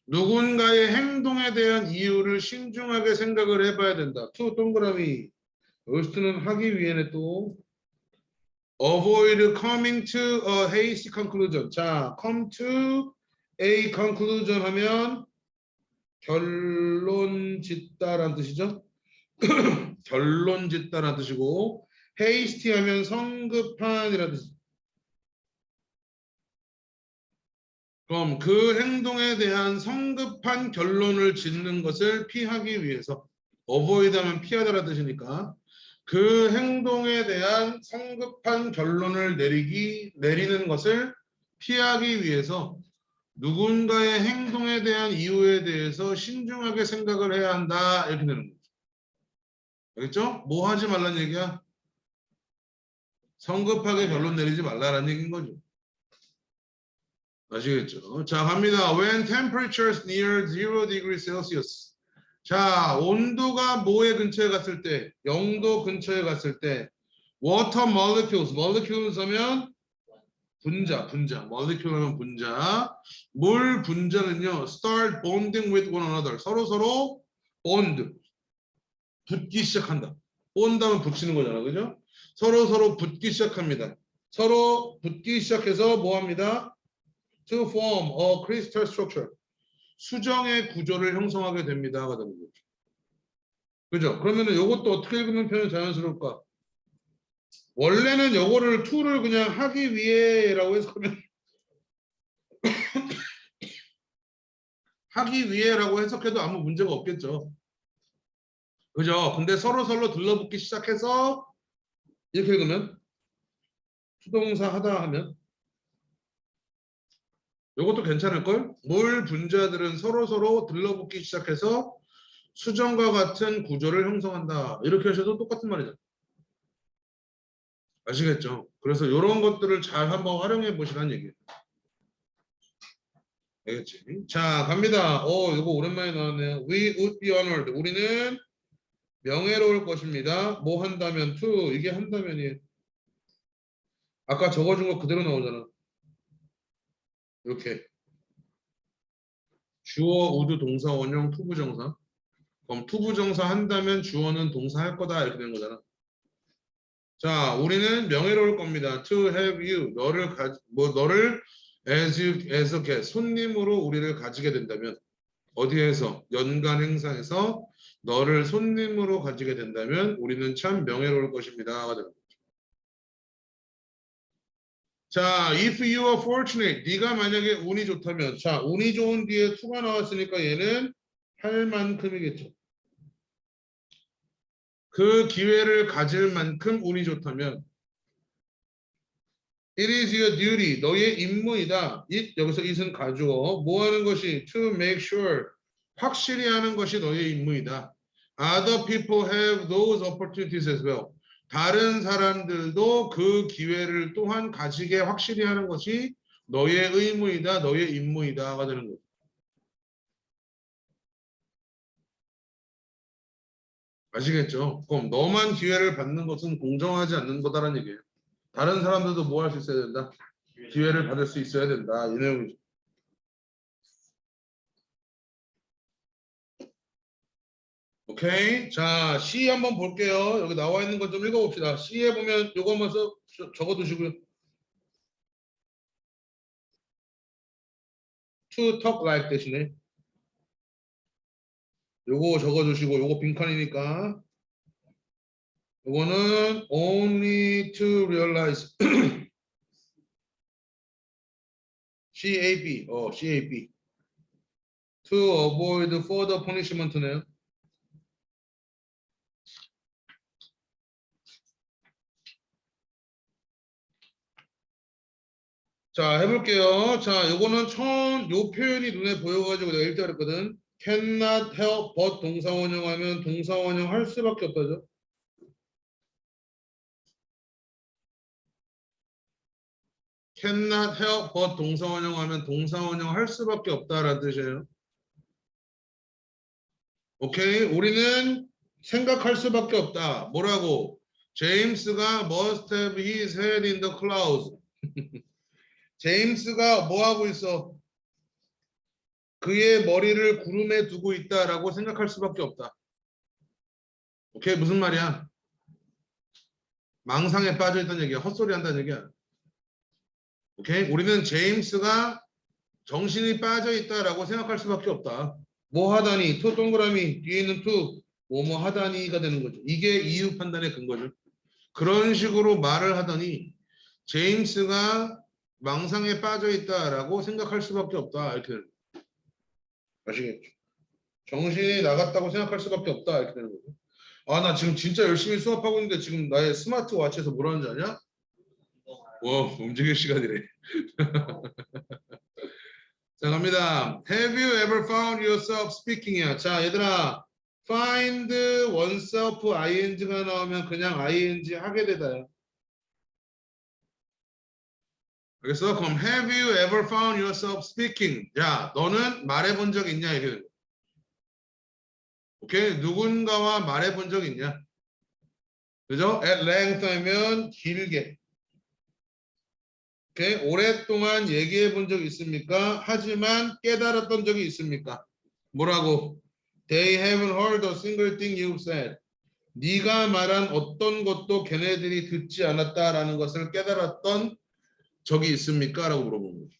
누군가의 행동에 대한 이유를 신중하게 생각을 해봐야 된다. to 동그라미. 여기서는 하기 위해는 또 avoid coming to a hasty conclusion. 자, come to a conclusion 하면 결론 짓다라는 뜻이죠. 결론 짓다라는 뜻이고 hasty 하면 성급한이라는 뜻이죠. 그럼 그 행동에 대한 성급한 결론을 짓는 것을 피하기 위해서 avoid 하면 피하다라는 뜻이니까 그 행동에 대한 성급한 결론을 내리는 것을 피하기 위해서 누군가의 행동에 대한 이유에 대해서 신중하게 생각을 해야 한다 이렇게 되는 거죠. 알겠죠? 뭐 하지 말라는 얘기야? 성급하게 결론 내리지 말라라는 얘기인 거죠. 아시겠죠? 자, 갑니다. When temperatures near 0 degrees Celsius. 자, 온도가 뭐에 근처에 갔을 때, 0도 근처에 갔을 때, water molecules 하면 분자, molecule 하면 분자, 물 분자는요, start bonding with one another. 서로 bond, 붙기 시작한다. bond 하면 붙이는 거잖아, 그죠? 서로 붙기 시작합니다. 서로 붙기 시작해서 뭐 합니다? To form a crystal structure. 수정의 구조를 형성하게 됩니다. 그죠? 그러면은 이것도 어떻게 읽으면 표현이 자연스러울까? 원래는 요거를 to를 그냥 하기 위해라고 해석하면 하기 위해라고 해석해도 아무 문제가 없겠죠. 그죠? 근데 서로 들러붙기 시작해서 이렇게 읽으면 수동사 하다 하면 이것도 괜찮을걸? 물 분자들은 서로 들러붙기 시작해서 수정과 같은 구조를 형성한다. 이렇게 하셔도 똑같은 말이죠. 아시겠죠? 그래서 이런 것들을 잘 한번 활용해 보시라는 얘기예요. 알겠지? 자, 갑니다. 이거 오랜만에 나왔네요. We would be honored. 우리는 명예로울 것입니다. 뭐 한다면 to. 이게 한다면이에요. 아까 적어준 거 그대로 나오잖아. 이렇게. 주어, 우드, 동사, 원형, 투부정사. 그럼 투부정사 한다면 주어는 동사 할 거다. 이렇게 되는 거잖아. 자, 우리는 명예로울 겁니다. To have you. 너를 as a guest. 손님으로 우리를 가지게 된다면. 어디에서? 연간 행사에서 너를 손님으로 가지게 된다면 우리는 참 명예로울 것입니다. 자, if you are fortunate, 네가 만약에 운이 좋다면, 자, 운이 좋은 뒤에 to가 나왔으니까 얘는 할 만큼이겠죠. 그 기회를 가질 만큼 운이 좋다면, it is your duty, 너의 임무이다. it, 여기서 it은 가주어, 뭐 하는 것이? to make sure, 확실히 하는 것이 너의 임무이다. Other people have those opportunities as well. 다른 사람들도 그 기회를 또한 가지게 확실히 하는 것이 너의 의무이다, 너의 임무이다가 되는 거죠. 아시겠죠? 그럼 너만 기회를 받는 것은 공정하지 않는 거다라는 얘기예요. 다른 사람들도 뭐 할 수 있어야 된다? 기회를 받을 수 있어야 된다. 이 내용이죠. 오케이. 자, C 한번 볼게요. 여기 나와 있는 것 좀 읽어봅시다. C에 보면 요거 한번 적어두시고요. To talk like 대신에 요거 적어주시고 요거 빈칸이니까 요거는 only to realize CAB CAB to avoid further punishment네요. 자, 해볼게요. 자, 요거는 처음 요 표현이 눈에 보여가지고 내가 읽자 그랬거든. cannot help but 동사원형하면 동사원형 할 수밖에 없다죠. cannot help but 동사원형 하면 동사원형 할 수밖에 없다라는 뜻이에요. 오케이? 우리는 생각할 수밖에 없다. 뭐라고? 제임스가 must have his head in the clouds. 제임스가 뭐 하고 있어? 그의 머리를 구름에 두고 있다라고 생각할 수밖에 없다. 오케이? 무슨 말이야? 망상에 빠져 있다는 얘기야. 헛소리 한다는 얘기야. 오케이? 우리는 제임스가 정신이 빠져 있다라고 생각할 수밖에 없다. 뭐 하다니? 투 동그라미 뒤에 있는 투 뭐뭐 하다니가 되는 거죠. 이게 이유 판단의 근거죠. 그런 식으로 말을 하더니 제임스가 망상에 빠져 있다라고 생각할 수밖에 없다. 이렇게 아시겠죠? 정신이 나갔다고 생각할 수밖에 없다. 이렇게 되는 거죠. 아, 나 지금 진짜 열심히 수업하고 있는데 지금 나의 스마트워치에서 뭐라는지 아냐? 와, 움직일 시간이래. 자, 갑니다. Have you ever found yourself speaking이야. 자, 얘들아. find oneself ing가 나오면 그냥 ing 하게 되다요. 그래서 그럼 have you ever found yourself speaking? 야, 너는 말해본 적 있냐? 이게. 오케이? 누군가와 말해본 적 있냐? 그죠? at length 하면 길게. 오케이? 오랫동안 얘기해 본 적 있습니까? 하지만 깨달았던 적이 있습니까? 뭐라고? They haven't heard a single thing you've said. 네가 말한 어떤 것도 걔네들이 듣지 않았다라는 것을 깨달았던 적이 있습니까? 라고 물어보는 거죠.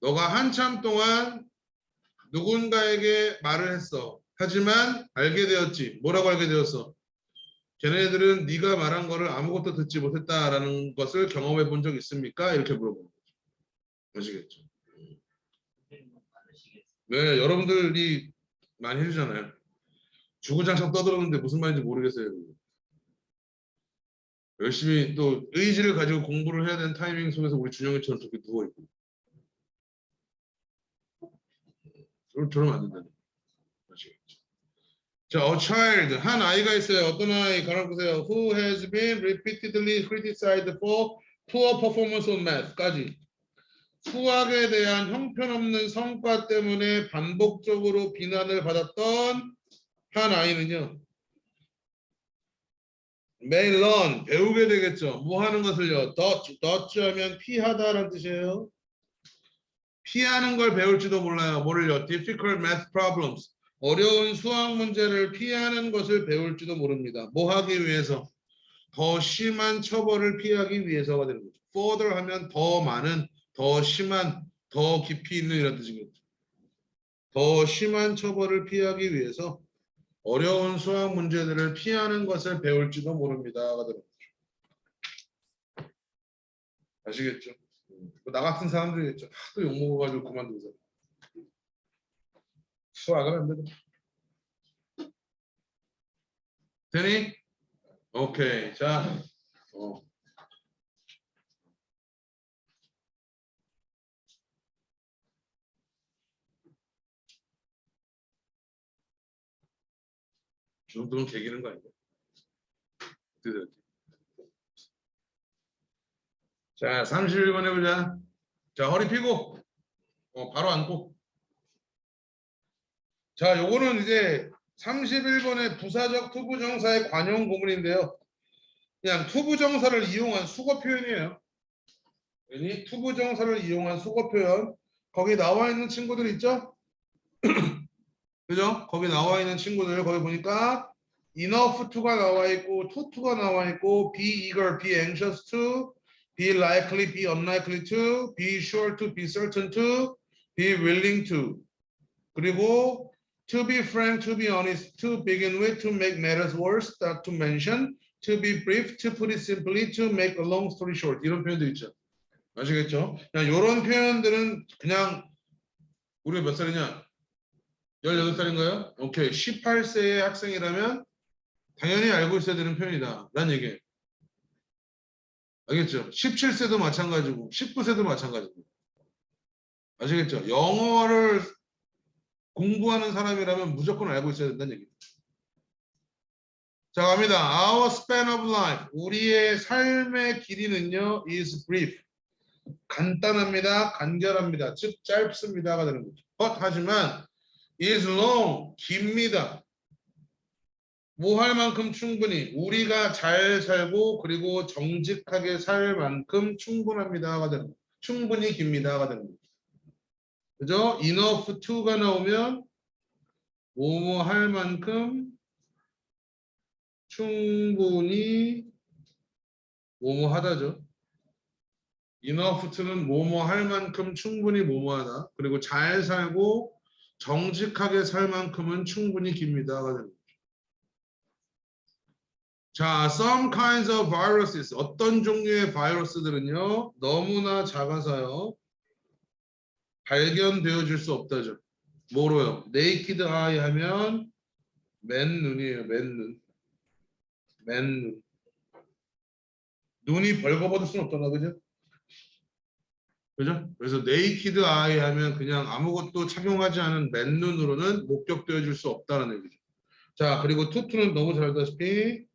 너가 한참 동안 누군가에게 말을 했어. 하지만 알게 되었지. 뭐라고 알게 되었어? 걔네들은 네가 말한 거를 아무것도 듣지 못했다라는 것을 경험해 본 적 있습니까? 이렇게 물어보는 거죠. 아시겠죠? 네, 여러분들이 많이 해주잖아요. 주구장창 떠들었는데 무슨 말인지 모르겠어요. 열심히 또 의지를 가지고 공부를 해야 되는 타이밍 속에서 우리 준영이처럼 저렇게 누워있고 저러면 안 된다는 아시겠죠? 자, a child 한 아이가 있어요. 어떤 아이? 가라 보세요. Who has been repeatedly criticized for poor performance on math까지. 수학에 대한 형편없는 성과 때문에 반복적으로 비난을 받았던 한 아이는요. may learn 배우게 되겠죠. 뭐 하는 것을요. dodge 하면 피하다라는 뜻이에요. 피하는 걸 배울지도 몰라요. 뭐를요? difficult math problems. 어려운 수학 문제를 피하는 것을 배울지도 모릅니다. 뭐 하기 위해서? 더 심한 처벌을 피하기 위해서가 되는 거죠. further 하면 더 많은, 더 심한, 더 깊이 있는 이런 뜻이겠죠. 더 심한 처벌을 피하기 위해서 어려운 수학 문제들을 피하는 것을 배울지도 모릅니다가 되는 거죠. 아시겠죠? 나 같은 사람들이겠죠. 하도 욕먹어가지고 그만두고 살. 수학은 안 되죠. 되니? 오케이. 자, 이 정도면 개기는 거 아닌가? 자, 31번 해보자. 자, 허리 펴고, 바로 앉고. 자, 요거는 이제 31번의 부사적 투부정사의 관용 구문인데요. 그냥 투부정사를 이용한 수거 표현이에요. 투부정사를 이용한 수거 표현. 거기 나와 있는 친구들 있죠? 그죠? 거기 나와 있는 친구들 거기 보니까 enough to가 나와 있고 to가 나와 있고 be eager, be anxious to, be likely, be unlikely to, be sure to, be certain to, be willing to. 그리고 to be frank, to be honest, to begin with, to make matters worse, not to mention, to be brief, to put it simply, to make a long story short. 이런 표현들 있죠. 아시겠죠? 그냥 이런 표현들은 그냥 우리가 몇 살이냐? 18살인가요? 오케이. 18세의 학생이라면 당연히 알고 있어야 되는 표현이다. 라는 얘기예요. 알겠죠? 17세도 마찬가지고 19세도 마찬가지고. 아시겠죠? 영어를 공부하는 사람이라면 무조건 알고 있어야 된다는 얘기예요. 자, 갑니다. Our span of life. 우리의 삶의 길이는요. is brief. 간단합니다. 간결합니다. 즉 짧습니다가 되는 거죠. 하지만 is long. 깁니다. 뭐 할 만큼 충분히 우리가 잘 살고 그리고 정직하게 살 만큼 충분합니다가 되는 거죠. 충분히 깁니다가 되는 거죠. 그죠? enough to가 나오면 뭐뭐 할 만큼 충분히 뭐뭐 하다죠. enough to는 뭐뭐 할 만큼 충분히 뭐뭐 하다. 그리고 잘 살고 정직하게 살 만큼은 충분히 깁니다가 되는 거죠. 자, some kinds of viruses. 어떤 종류의 바이러스들은요. 너무나 작아서요. 발견되어질 수 없다죠. 뭐로요? naked eye 하면 맨눈이에요. 맨눈. 맨눈. 눈이 벌거벗을 수는 없잖아. 그죠? 그죠? 그래서 naked eye 하면 그냥 아무것도 착용하지 않은 맨눈으로는 목격되어질 수 없다는 얘기죠. 자, 그리고 투투는 너무 잘 알다시피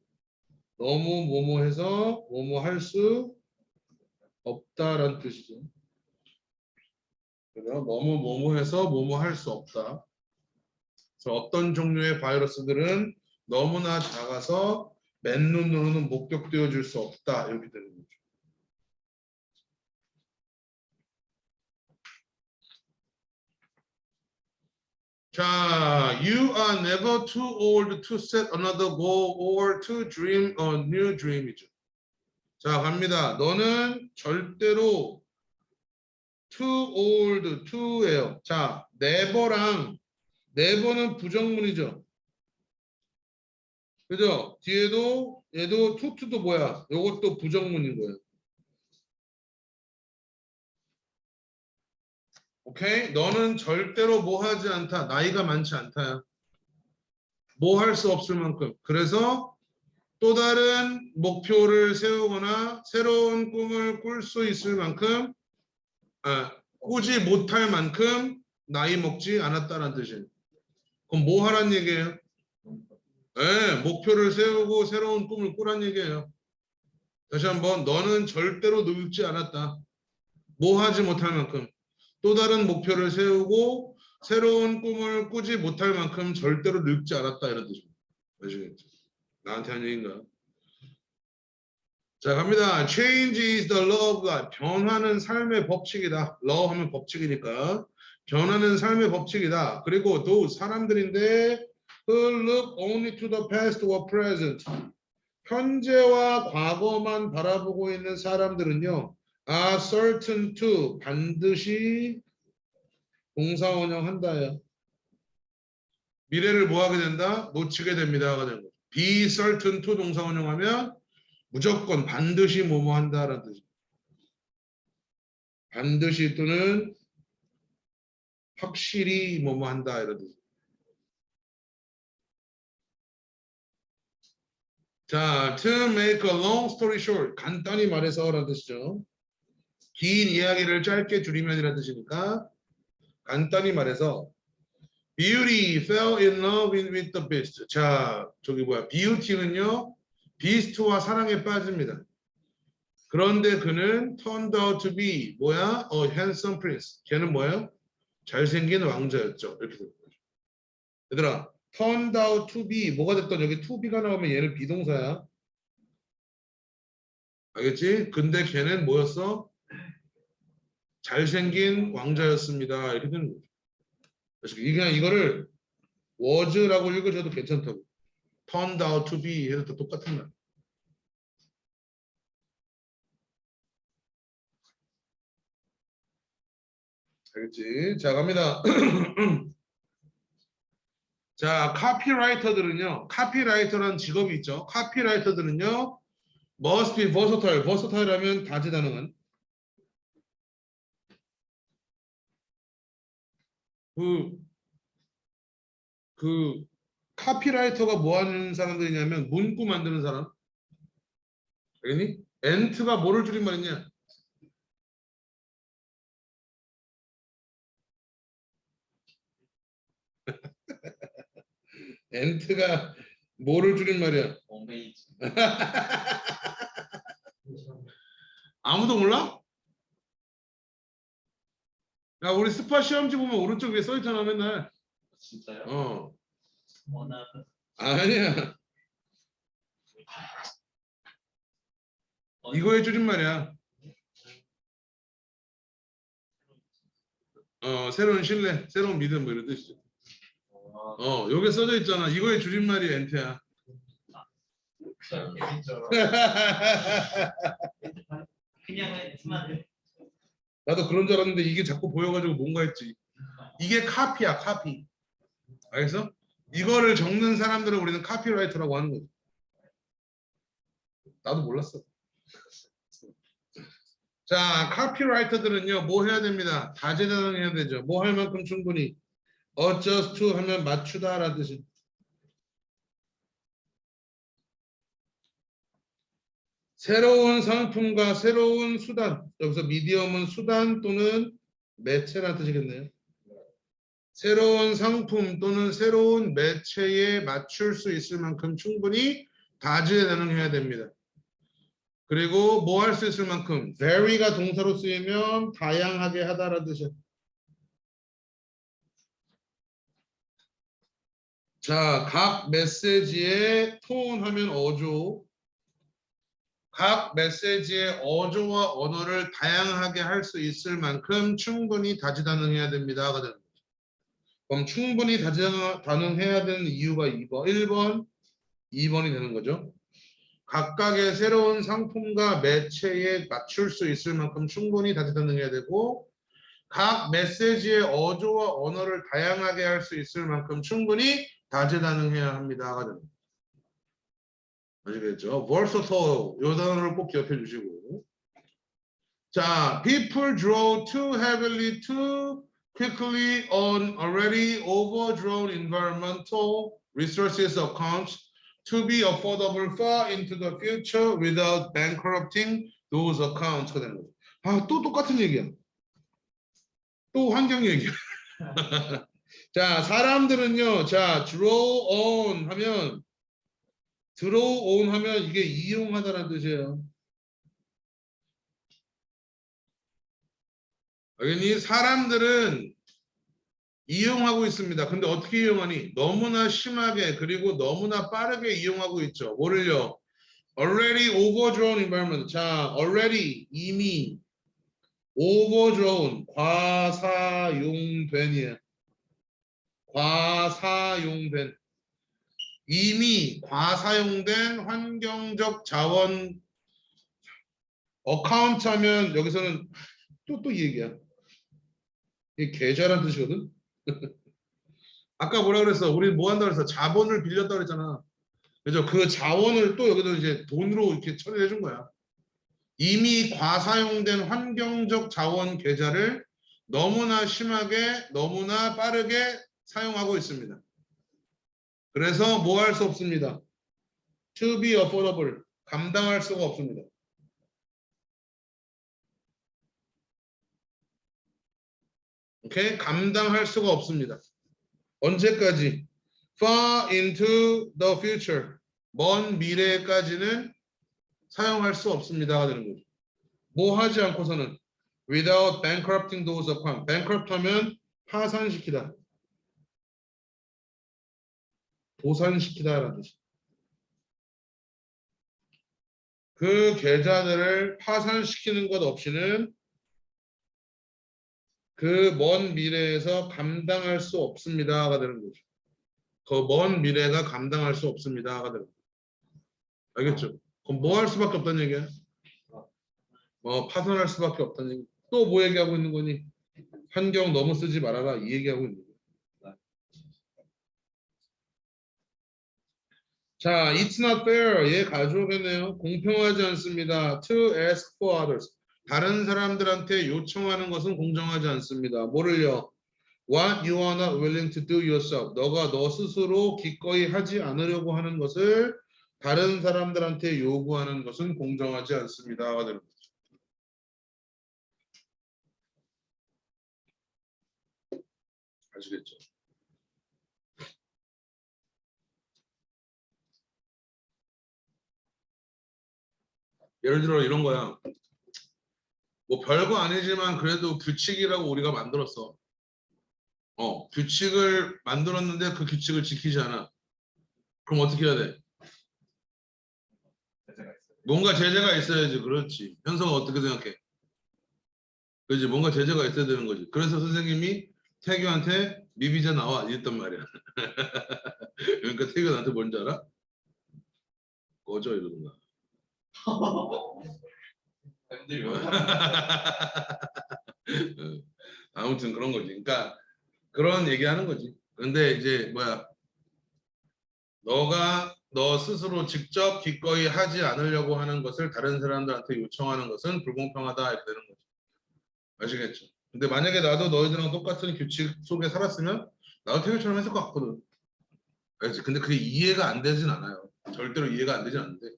너무 뭐뭐 해서 뭐뭐 할 수 없다라는 뜻이죠. 그래서 너무 뭐뭐 해서 뭐뭐 할 수 없다. 그래서 어떤 종류의 바이러스들은 너무나 작아서 맨눈으로는 목격되어 줄 수 없다. 이렇게 되는 거죠. 자, you are never too old to set another goal or to dream a new dream이죠. 자, 갑니다. 너는 절대로 too old, to예요. 자, never랑 never는 부정문이죠. 그죠? 뒤에도 얘도 to도 뭐야? 요것도 부정문인 거예요. 오케이? 너는 절대로 뭐 하지 않다. 나이가 많지 않다야. 뭐 할 수 없을 만큼. 그래서 또 다른 목표를 세우거나 새로운 꿈을 꿀 수 있을 만큼 꾸지 못할 만큼 나이 먹지 않았다는 뜻이에요. 그럼 뭐 하란 얘기예요? 네, 목표를 세우고 새로운 꿈을 꾸란 얘기예요. 다시 한번 너는 절대로 늙지 않았다. 뭐 하지 못할 만큼 또 다른 목표를 세우고 새로운 꿈을 꾸지 못할 만큼 절대로 늙지 않았다 이런 뜻입니다. 아시겠죠? 나한테 한 얘기인가? 자 갑니다. Change is the law of God. 변화는 삶의 법칙이다. law 하면 법칙이니까 변화는 삶의 법칙이다. 그리고 또 사람들인데 who look only to the past or present. 현재와 과거만 바라보고 있는 사람들은요. are certain to 반드시 동사원형한다요. 미래를 뭐 하게 된다? 놓치게 됩니다. 하게 되는 거죠. be certain to 동사원형하면 무조건 반드시 뭐뭐 한다라는 뜻입니다. 반드시 또는 확실히 뭐뭐 한다 이런 뜻입니다. 자, to make a long story short 간단히 말해서 라는 뜻이죠. 긴 이야기를 짧게 줄이면이라는 뜻이니까 간단히 말해서 Beauty fell in love with the beast. 자, 저기 뭐야? Beauty는요, 비스트와 사랑에 빠집니다. 그런데 그는 turned out to be 뭐야? A handsome prince. 걔는 뭐예요? 잘생긴 왕자였죠. 이렇게 되는 거죠. 얘들아, turned out to be 뭐가 됐던 여기 to be가 나오면 얘는 비동사야. 알겠지? 근데 걔는 뭐였어? 잘생긴 왕자였습니다. 이렇게 되는 거죠. 그래서 그냥 이거를 was라고 읽으셔도 괜찮다고. turned out to be 해도 똑같은 말. 알겠지? 자, 갑니다. 자, 카피라이터들은요. 카피라이터라는 직업이 있죠. 카피라이터들은요. must be versatile. versatile 하면 다재다능한. 그 카피라이터가 뭐 하는 사람들이냐면 문구 만드는 사람. 알겠니? 엔트가 뭐를 줄임말이냐? 엔트가 뭐를 줄임말이야? 아무도 몰라? 야, 우리 스파 시험지 보면 오른쪽 위에 써 있잖아, 맨날. 진짜요? 어. 워낙 아니야. 이거의 줄임말이야. 새로운 신뢰, 새로운 믿음 뭐 이런 뜻이죠. 여기 써져 있잖아. 이거의 줄임말이 엔트야. 그냥 엔트만 나도 그런 줄 알았는데 이게 자꾸 보여가지고 뭔가 했지. 이게 카피야, 카피. 알겠어? 이거를 적는 사람들을 우리는 카피라이터라고 하는 거지. 나도 몰랐어. 자, 카피라이터들은요, 뭐 해야 됩니다. 다재다능해야 되죠. 뭐 할 만큼 충분히. adjust to 하면 맞추다라는 뜻이. 새로운 상품과 새로운 수단. 여기서 미디엄은 수단 또는 매체라는 뜻이겠네요. 새로운 상품 또는 새로운 매체에 맞출 수 있을 만큼 충분히 다재다능해야 됩니다. 그리고 뭐 할 수 있을 만큼 vary가 동사로 쓰이면 다양하게 하다라는 뜻이야. 자, 각 메시지의 톤 하면 어조. 각 메시지의 어조와 언어를 다양하게 할 수 있을 만큼 충분히 다재다능해야 됩니다. 그럼 충분히 다재다능해야 되는 이유가 2번, 1번, 2번이 되는 거죠. 각각의 새로운 상품과 매체에 맞출 수 있을 만큼 충분히 다재다능해야 되고 각 메시지의 어조와 언어를 다양하게 할 수 있을 만큼 충분히 다재다능해야 합니다. 아시겠죠? versatile 이 단어를 꼭 기억해 주시고 자, people draw too heavily too quickly on already overdrawn environmental resources accounts to be affordable far into the future without bankrupting those accounts가 되는 거죠. 아, 또 똑같은 얘기야. 또 환경 얘기야. 자, 사람들은요. 자, draw on 하면 draw on 하면 이게 이용하다라는 뜻이에요. 알겠니? 사람들은 이용하고 있습니다. 근데 어떻게 이용하니? 너무나 심하게 그리고 너무나 빠르게 이용하고 있죠. 뭐를요? Already overdrawn environment. 자, already 이미 overdrawn 과사용된이에요. 과사용된 이미 과사용된 환경적 자원 어카운트 하면 여기서는 또 이 얘기야. 이게 계좌란 뜻이거든. 아까 뭐라 그랬어? 우리 뭐 한다 그랬어? 자본을 빌렸다 그랬잖아. 그죠? 그 자원을 또 여기서 이제 돈으로 이렇게 처리해 준 거야. 이미 과사용된 환경적 자원 계좌를 너무나 심하게, 너무나 빠르게 사용하고 있습니다. 그래서 뭐 할 수 없습니다. To be affordable. 감당할 수가 없습니다. 오케이? 감당할 수가 없습니다. 언제까지? Far into the future. 먼 미래까지는 사용할 수 없습니다가 되는 거죠. 뭐 하지 않고서는 without bankrupting those accounts. bankrupt 하면 파산시키다. 도산시키다라는 뜻이죠. 그 계좌들을 파산시키는 것 없이는 그 먼 미래에서 감당할 수 없습니다가 되는 거죠. 그 먼 미래가 감당할 수 없습니다가 되는 거죠. 알겠죠? 그럼 뭐 할 수밖에 없다는 얘기야? 파산할 수밖에 없다는 얘기. 또 뭐 얘기하고 있는 거니? 환경 너무 쓰지 말아라 이 얘기하고 있는 거야. 자, it's not fair. 얘 가져오겠네요. 공평하지 않습니다. To ask for others. 다른 사람들한테 요청하는 것은 공정하지 않습니다. 뭐를요? What you are not willing to do yourself. 너가 너 스스로 기꺼이 하지 않으려고 하는 것을 다른 사람들한테 요구하는 것은 공정하지 않습니다가 되는 거죠. 아시겠죠? 예를 들어 이런 거야. 뭐 별거 아니지만 그래도 규칙이라고 우리가 만들었어. 규칙을 만들었는데 그 규칙을 지키지 않아. 그럼 어떻게 해야 돼? 뭔가 제재가 있어야지. 그렇지. 현서가 어떻게 생각해? 그렇지. 뭔가 제재가 있어야 되는 거지. 그래서 선생님이 태규한테 미비자 나와 이랬단 말이야. 그러니까 태규가 나한테 뭔지 알아? 꺼져 이러던가. 아무튼 그런 거지. 그러니까 그런 얘기하는 거지. 근데 이제 뭐야? 너가 너 스스로 직접 기꺼이 하지 않으려고 하는 것을 다른 사람들한테 요청하는 것은 불공평하다 이렇게 되는 거죠. 아시겠죠? 근데 만약에 나도 너희들랑 똑같은 규칙 속에 살았으면 나도 태교처럼 했을 것 같거든. 알지? 근데 그게 이해가 안 되진 않아요. 절대로 이해가 안 되진 않는데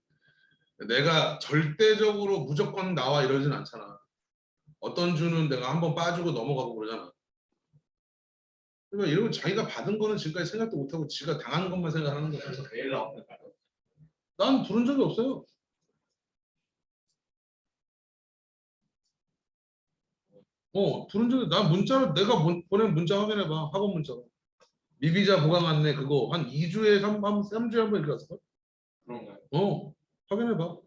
내가 절대적으로 무조건 나와 이러진 않잖아. 어떤 주는 내가 한번 빠지고 넘어가고 그러잖아. 그러니까 이러면 자기가 받은 거는 지금까지 생각도 못하고 지가 당한 것만 생각하는 거야. 매일 나오는 거. 난 부른 적이 없어요. 부른 적이 난 문자로 내가 보낸 문자 확인해봐. 학원 문자로. 미비자 보강 안내 그거 한 2주에 3주에 한 번 이렇게 왔어. 그런가요? 확인해봐.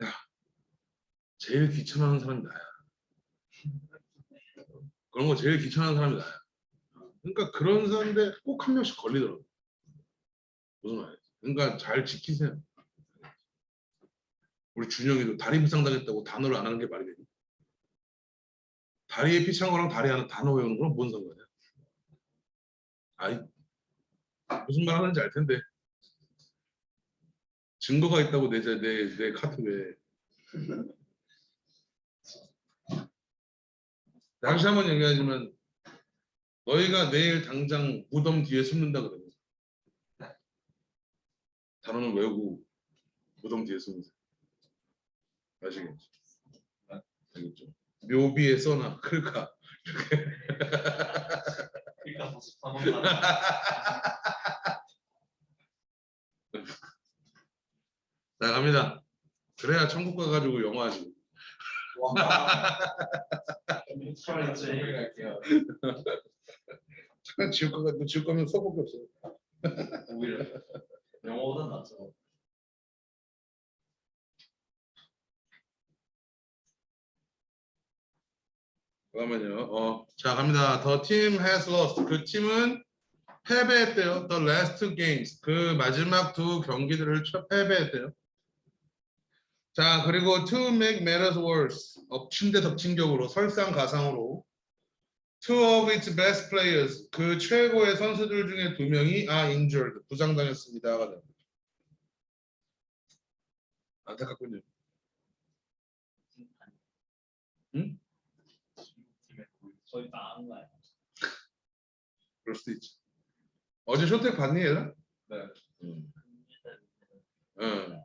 야, 제일 귀찮아하는 사람이 나야. 그런 거 제일 귀찮아하는 사람이 나야. 그러니까 그런 사람인데 꼭 한 명씩 걸리더라고. 무슨 말이야? 그러니까 잘 지키세요. 우리 준영이도 다리 부상 당했다고 단어를 안 하는 게 말이 되니? 다리에 피찬 거랑 다리 하나 단어 외우는 거랑 뭔 상관이야? 아이 무슨 말 하는지 알 텐데. 증거가 있다고 내 카톡에. 다시 한번 얘기하지만 너희가 내일 당장 무덤 뒤에 숨는다 그러면 단어는 외우고 무덤 뒤에 숨으세요. 아시겠죠? 알겠죠? 묘비에 써놔. 그러니까 그러니까 무슨 방언가. 자, 갑니다. 그래야 천국 가가지고 영화지. 차라리 저희 갈게요. 잠깐 지옥 가가지고 지옥 가면 수업밖에 없어. 오히려 영어보다 낫죠. 잠깐만요. 자, 갑니다. The team has lost. 그 팀은 패배했대요. The last games. 그 마지막 두 경기들을 패배했대요. 자, 그리고 to make matters worse. 엎친 데 덮친 격으로 설상가상으로 two of its best players. 그 최고의 선수들 중에 두 명이 are injured. 부상당했습니다가 됩니다. 안타깝군요. 응? 저희 나은 거야. 그럴 수도 있지. 어제 쇼택 봤니 얘들아? 네. 응.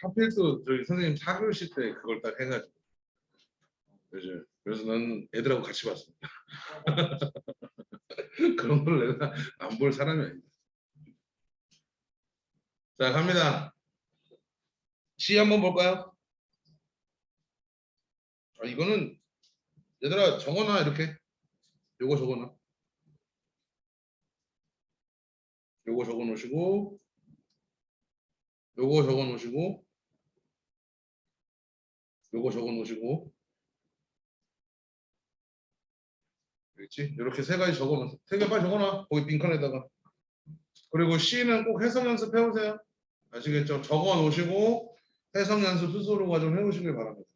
하필 또 저희 선생님 사교시 때 그걸 딱 해가지고 그래서 난 애들하고 같이 봤어. 그런 걸 내가 안 볼 사람이 아니다. 자, 갑니다. C 한번 볼까요? 이거는 얘들아 적어놔 이렇게. 요거 적어놔. 요거 적어 놓으시고 요거 적어 놓으시고 요거 적어 놓으시고 그렇지? 이렇게 세 가지 적어 놓으세요. 세 개 빨리 적어 놔. 거기 빈칸에다가. 그리고 C는 꼭 해석 연습 해 오세요. 아시겠죠? 적어 놓으시고 해석 연습 스스로가 좀 해 오시길 바랍니다.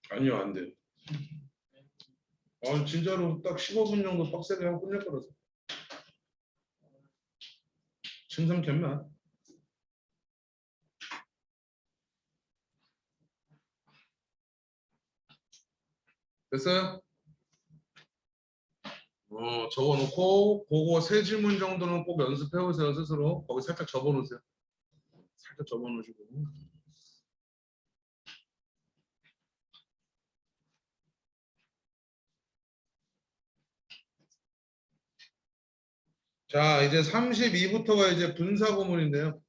아니요, 안 돼요. 진짜로 딱 15분 정도 빡세게 하고 끝낼 거라서. 침상캔만. 됐어요? 적어놓고 그거 세 질문 정도는 꼭 연습해 오세요 스스로. 거기 살짝 접어놓으세요. 살짝 접어놓으시고. 자, 이제 32부터가 이제 분사구문인데요.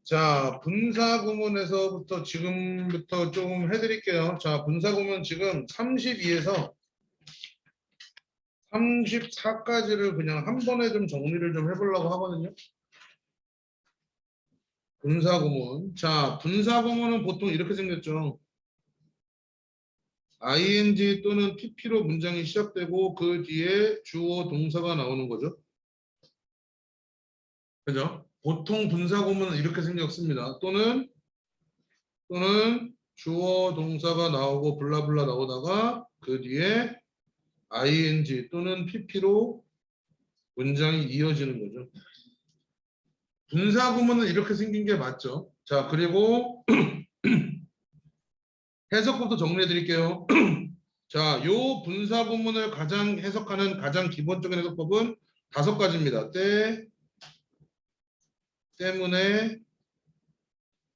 자, 분사구문에서부터 지금부터 좀 해드릴게요. 자, 분사구문 지금 32에서 34까지를 그냥 한 번에 좀 정리를 좀 해보려고 하거든요. 분사구문. 자, 분사구문은 보통 이렇게 생겼죠. ing 또는 pp로 문장이 시작되고 그 뒤에 주어 동사가 나오는 거죠. 그죠? 보통 분사구문은 이렇게 생겼습니다. 또는 주어 동사가 나오고 블라블라 나오다가 그 뒤에 ing 또는 pp로 문장이 이어지는 거죠. 분사구문은 이렇게 생긴 게 맞죠. 자, 그리고 해석부터 정리해 드릴게요. 자, 요 분사구문을 가장 해석하는 가장 기본적인 해석법은 5가지입니다. 때문에,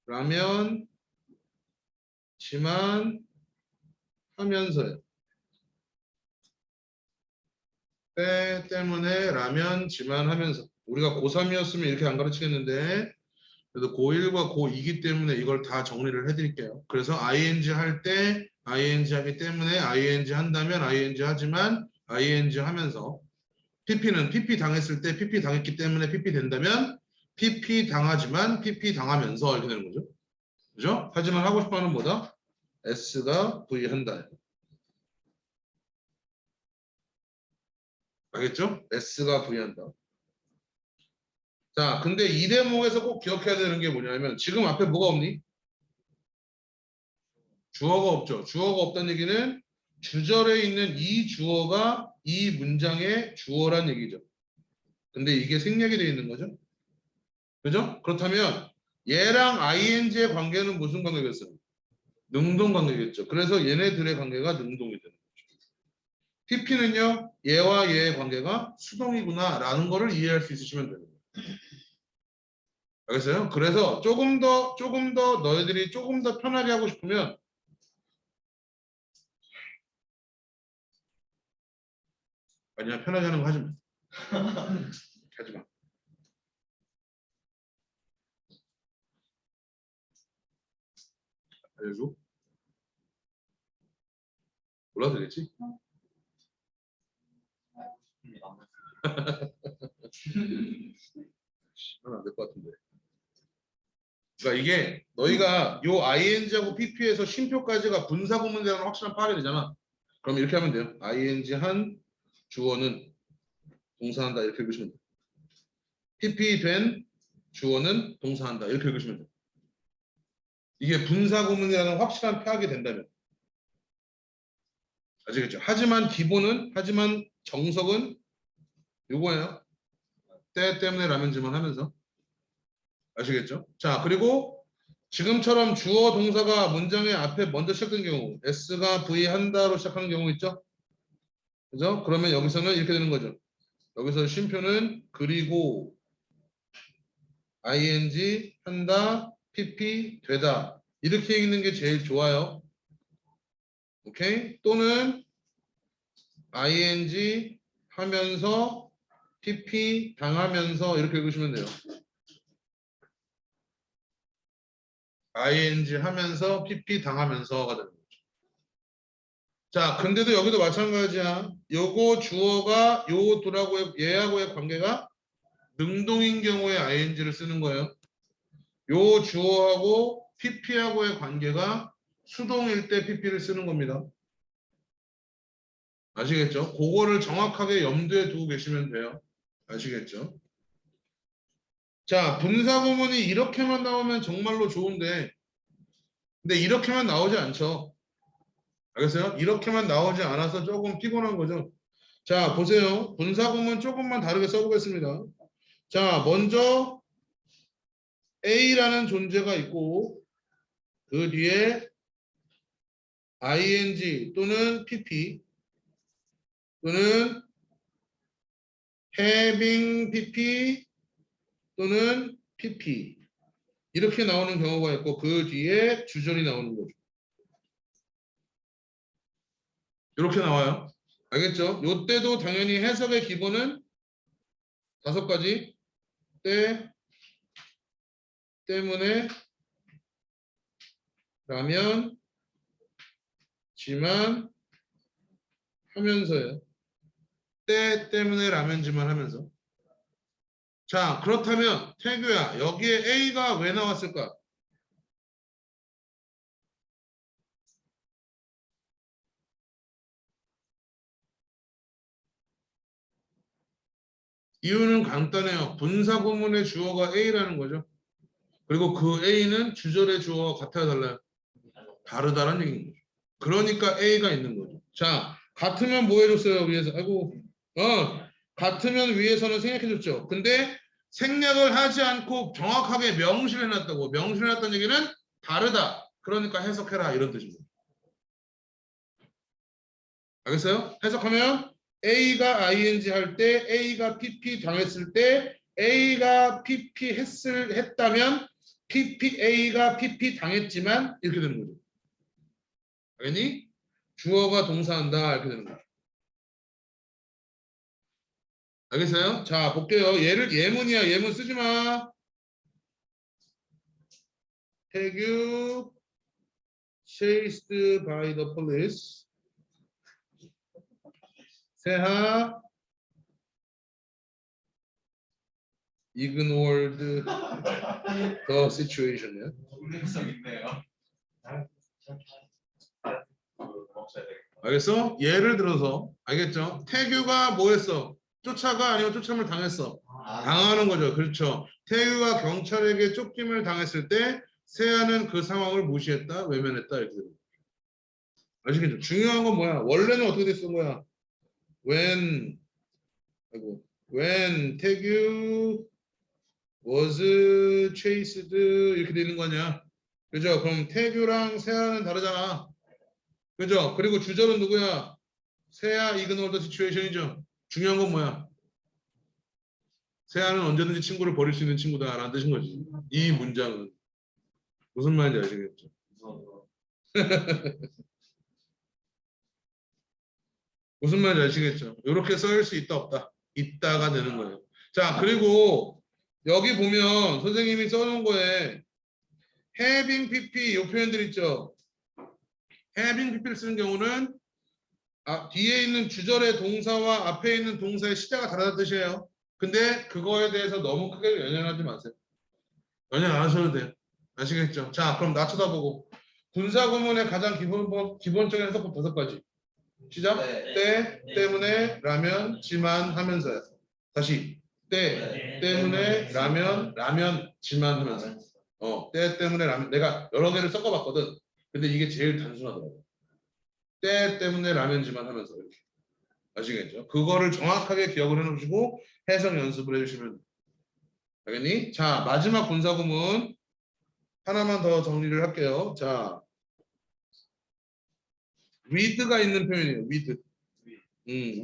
라면, 지만, 하면서요. 때문에, 라면, 지만, 하면서. 우리가 고3이었으면 이렇게 안 가르치겠는데 그래도 고1과 고2이기 때문에 이걸 다 정리를 해드릴게요. 그래서 ing 할 때 ing 하기 때문에 ing 한다면 ing 하지만 ing 하면서 pp는 pp 당했을 때 pp 당했기 때문에 pp 된다면 pp 당하지만 pp 당하면서 이렇게 되는 거죠. 그죠? 하지만 하고 싶어하는 뭐다? s가 v 한다. 알겠죠? s가 v 한다. 자, 근데 이 대목에서 꼭 기억해야 되는 게 뭐냐면 지금 앞에 뭐가 없니? 주어가 없죠. 주어가 없다는 얘기는 주절에 있는 이 주어가 이 문장의 주어란 얘기죠. 근데 이게 생략이 되어 있는 거죠. 그죠? 그렇다면 얘랑 ing의 관계는 무슨 관계겠어요? 능동 관계겠죠. 그래서 얘네들의 관계가 능동이 되는 거죠. PP는요, 얘와 얘의 관계가 수동이구나 라는 거를 이해할 수 있으시면 되는 거예요. 알겠어요? 그래서 조금 더 너희들이 조금 더 편하게 하고 싶으면 아니야, 편하게 하는 거 하지 마. 하지 마. 알려줘. 몰라도 되겠지? 하면 안 될 것 같은데. 그러니까 이게 너희가 요 ing하고 pp에서 쉼표까지가 분사구문이라는 확실한 파악이 되잖아. 그럼 이렇게 하면 돼요. ing 한 주어는 동사한다 이렇게 읽으시면 돼요. pp 된 주어는 동사한다 이렇게 읽으시면 돼요. 이게 분사구문이라는 확실한 파악이 된다면. 아시겠죠? 하지만 정석은 요거예요. 때 때문에 라면지만 하면서. 아시겠죠? 자, 그리고 지금처럼 주어 동사가 문장의 앞에 먼저 시작된 경우 S가 V 한다로 시작하는 경우 있죠? 그죠? 그러면 여기서는 이렇게 되는 거죠. 여기서 쉼표는 그리고 ing 한다, pp 되다 이렇게 읽는 게 제일 좋아요. 오케이? 또는 ing 하면서 pp 당하면서 이렇게 읽으시면 돼요. ing 하면서 pp 당하면서가 되는 거죠. 자, 근데도 여기도 마찬가지야. 요거 주어가 요 둘하고의 얘하고의 관계가 능동인 경우에 ing를 쓰는 거예요. 요 주어하고 pp하고의 관계가 수동일 때 pp를 쓰는 겁니다. 아시겠죠? 그거를 정확하게 염두에 두고 계시면 돼요. 아시겠죠? 자, 분사구문이 이렇게만 나오면 정말로 좋은데 근데 이렇게만 나오지 않죠. 알겠어요? 이렇게만 나오지 않아서 조금 피곤한 거죠. 자, 보세요. 분사구문 조금만 다르게 써보겠습니다. 자, 먼저 A라는 존재가 있고 그 뒤에 ing 또는 pp 또는 having pp 또는 pp 이렇게 나오는 경우가 있고 그 뒤에 주절이 나오는 거죠. 이렇게 나와요. 알겠죠? 요때도 당연히 해석의 기본은 5가지. 때, 때문에, 라면, 지만, 하면서요. 때 때문에 라면지만 하면서. 자, 그렇다면 태규야, 여기에 A가 왜 나왔을까? 이유는 간단해요. 분사구문의 주어가 A라는 거죠. 그리고 그 A는 주절의 주어와 같아야 달라요. 다르다는 얘기인 거죠. 그러니까 A가 있는 거죠. 자, 같으면 뭐 해줬어요? 위에서. 아이고, 같으면 위에서는 생략해줬죠. 근데 생략을 하지 않고 정확하게 명시해놨다고. 명시해놨다는 얘기는 다르다. 그러니까 해석해라. 이런 뜻입니다. 알겠어요? 해석하면 A가 ing 할 때, A가 PP 당했을 때, A가 PP 했다면 A가 PP 당했지만 이렇게 되는 거죠. 알겠니? 주어가 동사한다 이렇게 되는 거죠. 알겠어요? 자, 볼게요. 얘를 예문이야. 예문 쓰지 마. 태규 chased by the police. 세하 ignored the situation. 운명성 있네요. 알겠어? 예를 들어서 알겠죠? 태규가 뭐 했어? 쫓아가 아니면 쫓아을 당했어? 당하는 거죠. 그렇죠. 태규가 경찰에게 쫓김을 당했을 때 세아는 그 상황을 무시했다, 외면했다 이렇게 됩니다. 아시겠죠? 중요한 건 뭐야? 원래는 어떻게 됐던 거야? When 태규 was chased 이렇게 되는 거 아니야? 그죠? 그럼 태규랑 세아는 다르잖아. 그죠? 그리고 주절은 누구야? 세아 ignore the situation이죠. 중요한 건 뭐야? 세아는 언제든지 친구를 버릴 수 있는 친구다라는 뜻인 거지. 이 문장은 무슨 말인지 아시겠죠? 무슨 말인지 아시겠죠? 이렇게 써일 수 있다 없다. 있다가 되는 거예요. 자, 그리고 여기 보면 선생님이 써놓은 거에 having pp 이 표현들 있죠. having pp를 쓰는 경우는 뒤에 있는 주절의 동사와 앞에 있는 동사의 시제가 다르다는 뜻이에요. 근데 그거에 대해서 너무 크게 연연하지 마세요. 연연 안 하셔도 돼요. 아시겠죠? 자, 그럼 나 쳐다보고 분사 구문의 가장 기본적인 해석법 5가지. 시작. 네. 때, 때문에, 라면, 지만 하면서요. 다시. 때, 때문에, 라면, 지만 하면서. 때 때문에 라면. 내가 여러 개를 섞어봤거든. 근데 이게 제일 단순하더라고. 때 때문에 라면지만 하면서 이렇게. 아시겠죠? 그거를 정확하게 기억을 해놓으시고 해석 연습을 해주시면 돼요. 알겠니? 자, 마지막 분사구문 하나만 더 정리를 할게요. 자, with가 있는 표현이에요.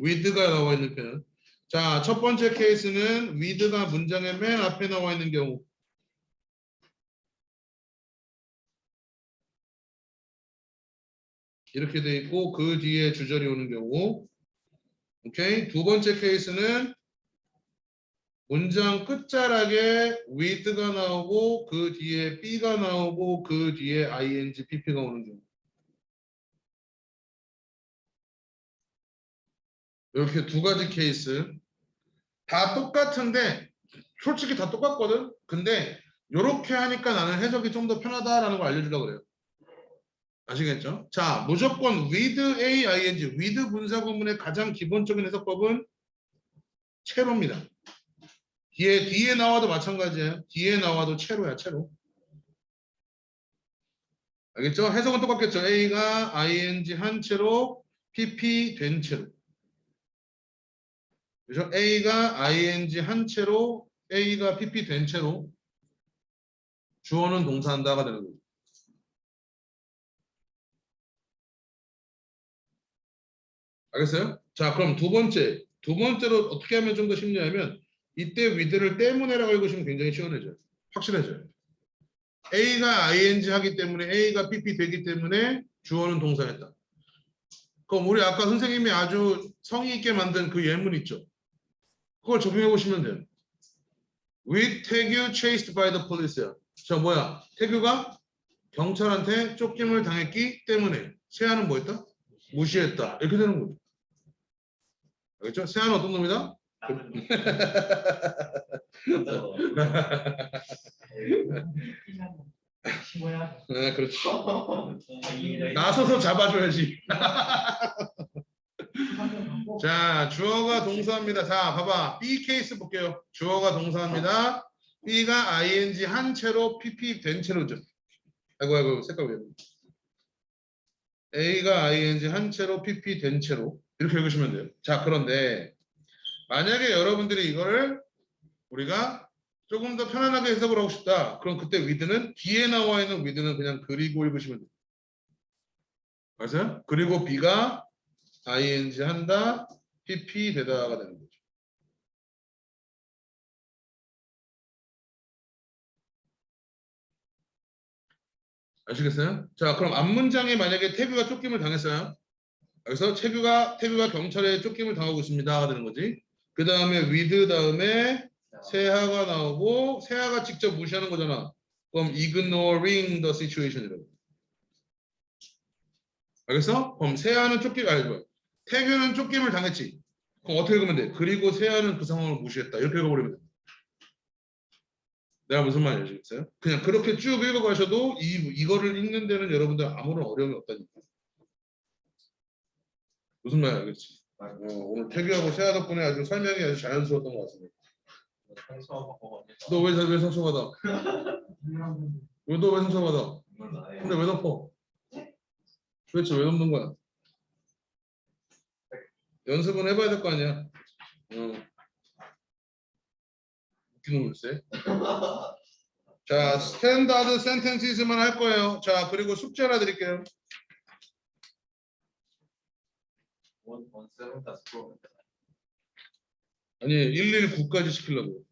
with가 나와 있는 표현. 자, 첫 번째 케이스는 with가 문장의 맨 앞에 나와 있는 경우. 이렇게 돼 있고 그 뒤에 주절이 오는 경우. 오케이. 두 번째 케이스는 문장 끝자락에 with가 나오고 그 뒤에 be가 나오고 그 뒤에 ing, pp가 오는 경우. 이렇게 2가지 케이스. 다 똑같은데 솔직히 다 똑같거든. 근데 이렇게 하니까 나는 해석이 좀 더 편하다라는 걸 알려주려고 그래요. 아시겠죠? 자, 무조건 with a, ing, with 분사 구문의 가장 기본적인 해석법은 채로입니다. 뒤에 나와도 마찬가지예요. 뒤에 나와도 채로야, 채로. 알겠죠? 해석은 똑같겠죠? A가 ing 한 채로 PP 된 채로. 그죠? A가 ing 한 채로 A가 PP 된 채로 주어는 동사한다가 되는 거죠. 알겠어요? 자, 그럼 두 번째로 어떻게 하면 좀 더 쉽냐면 이때 with를 때문에라고 읽으시면 굉장히 시원해져요. 확실해져요. A가 ing 하기 때문에 A가 PP 되기 때문에 주어는 동사였다. 그럼 우리 아까 선생님이 아주 성의 있게 만든 그 예문 있죠? 그걸 적용해 보시면 돼요. With 태규 chased by the police야. 자, 뭐야? 태규가 경찰한테 쫓김을 당했기 때문에 세아는 뭐했다? 무시했다. 이렇게 되는 거죠. 알겠죠? 세아는 어떤 놈이다? 네, 그렇죠. 나서서 잡아줘야지. 자, 주어가 동사입니다. 자, 봐봐. B 케이스 볼게요. 주어가 동사입니다. B가 ing 한 채로 PP 된 채로죠. 아이고, 색깔 왜? A가 ing 한 채로 PP 된 채로. 이렇게 읽으시면 돼요. 자, 그런데 만약에 여러분들이 이거를 우리가 조금 더 편안하게 해석을 하고 싶다. 그럼 그때 with는 뒤에 나와 있는 with는 그냥 그리고 읽으시면 돼요. 맞아요? 그리고 B가 ing 한다, PP 되다가 되는 거죠. 아시겠어요? 자, 그럼 앞문장에 만약에 태규가 쫓김을 당했어요. 그래서 태규가 경찰에 쫓김을 당하고 있습니다가 되는 거지. 그 다음에 with 다음에 세하가 나오고 세하가 직접 무시하는 거잖아. 그럼 ignoring the situation이라고. 알겠어? 그럼 세하는 태규는 쫓김을 당했지. 그럼 어떻게 읽으면 돼? 그리고 세하는 그 상황을 무시했다. 이렇게 읽어버리면 돼. 내가 무슨 말인지 아시겠어요? 그냥 그렇게 쭉 읽어가셔도 이거를 읽는 데는 여러분들 아무런 어려움이 없다니까. 무슨 말이야, 알겠지? 오늘 태규하고 세아 덕분에 아주 설명이 아주 자연스러웠던 것 같습니다. 너 왜 상처받아? 너 왜 상처받아? 근데 왜 덮어? 그렇지, 왜 넘는 거야? 연습은 해봐야 될 거 아니야. 웃기는 글쎄. 자, 스탠다드 센텐시스만 할 거예요. 자, 그리고 숙제 하나 드릴게요. 원 세븐 다스 프로. 아니, 119까지 시키려고.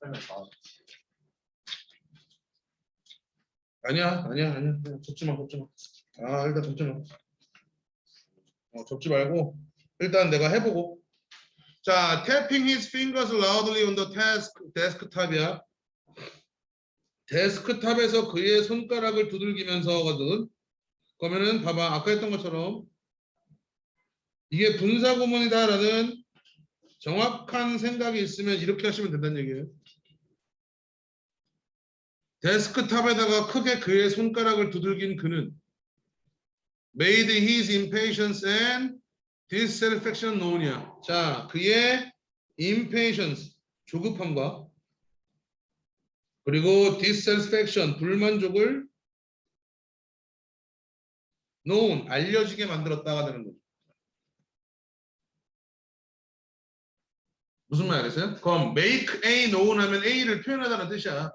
설명 다. 아니야. 접지 마. 아, 일단 접지 마. 접지 말고 일단 내가 해보고. 자, tapping his fingers loudly on the desktop이야. 데스크탑에서 그의 손가락을 두들기면서거든. 그러면은 봐봐, 아까 했던 것처럼 이게 분사구문이다라는 정확한 생각이 있으면 이렇게 하시면 된다는 얘기예요. 데스크탑에다가 크게 그의 손가락을 두들긴 그는 made his impatience and dissatisfaction known이야. 자, 그의 impatience, 조급함과 그리고 dissatisfaction, 불만족을 known, 알려지게 만들었다가 되는 거죠. 무슨 말 알겠어요? 그럼 make A known 하면 A를 표현하다는 뜻이야.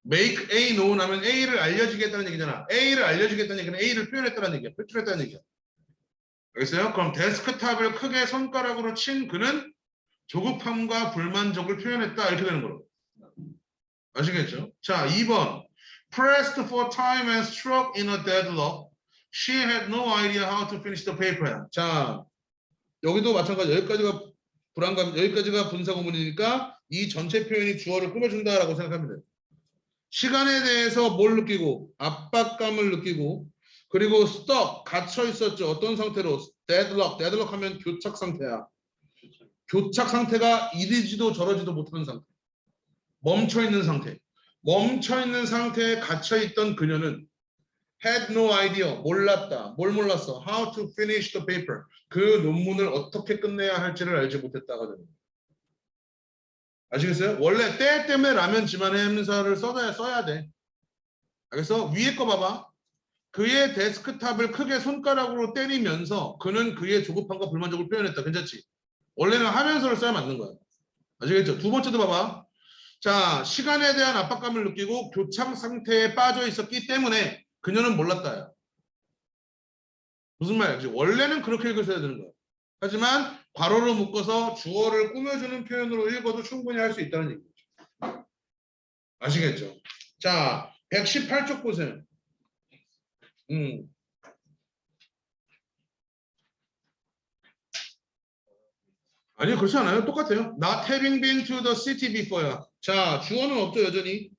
make A known 하면 A를 알려지게 했다는 얘기잖아. A를 알려지게 했다는 얘기는 A를 표현했다는 얘기야. 표출했다는 얘기야. 알겠어요? 그럼 데스크탑을 크게 손가락으로 친 그는 조급함과 불만족을 표현했다. 이렇게 되는 거로. 아시겠죠? 자, 2번. Pressed for time and struck in a deadlock. She had no idea how to finish the paper. 자, 여기도 마찬가지. 여기까지가 불안감, 여기까지가 분사구문이니까 이 전체 표현이 주어를 꾸며준다라고 생각하면 돼요. 시간에 대해서 뭘 느끼고 압박감을 느끼고 그리고 stuck 갇혀 있었죠. 어떤 상태로? deadlock 하면 교착 상태야. 교착 상태가 이리지도 저러지도 못하는 상태. 멈춰 있는 상태. 멈춰 있는 상태에 갇혀 있던 그녀는 had no idea, 몰랐다. 뭘 몰랐어? How to finish the paper. 그 논문을 어떻게 끝내야 할지를 알지 못했다가 되는 거예요. 아시겠어요? 원래 때 때문에 라면 집안의 행사를 써야 돼. 알겠어? 위에 거 봐봐. 그의 데스크탑을 크게 손가락으로 때리면서 그는 그의 조급함과 불만족을 표현했다. 괜찮지? 원래는 하면서를 써야 맞는 거야. 아시겠죠? 두 번째도 봐봐. 자, 시간에 대한 압박감을 느끼고 교착 상태에 빠져 있었기 때문에 그녀는 몰랐다요. 무슨 말이지? 원래는 그렇게 읽으셔야 되는 거예요. 하지만 괄호로 묶어서 주어를 꾸며주는 표현으로 읽어도 충분히 할 수 있다는 얘기죠. 아시겠죠? 자, 118쪽 보세요. 아니요, 그렇지 않아요. 똑같아요. Not having been to the city before야. 자, 주어는 없죠, 여전히.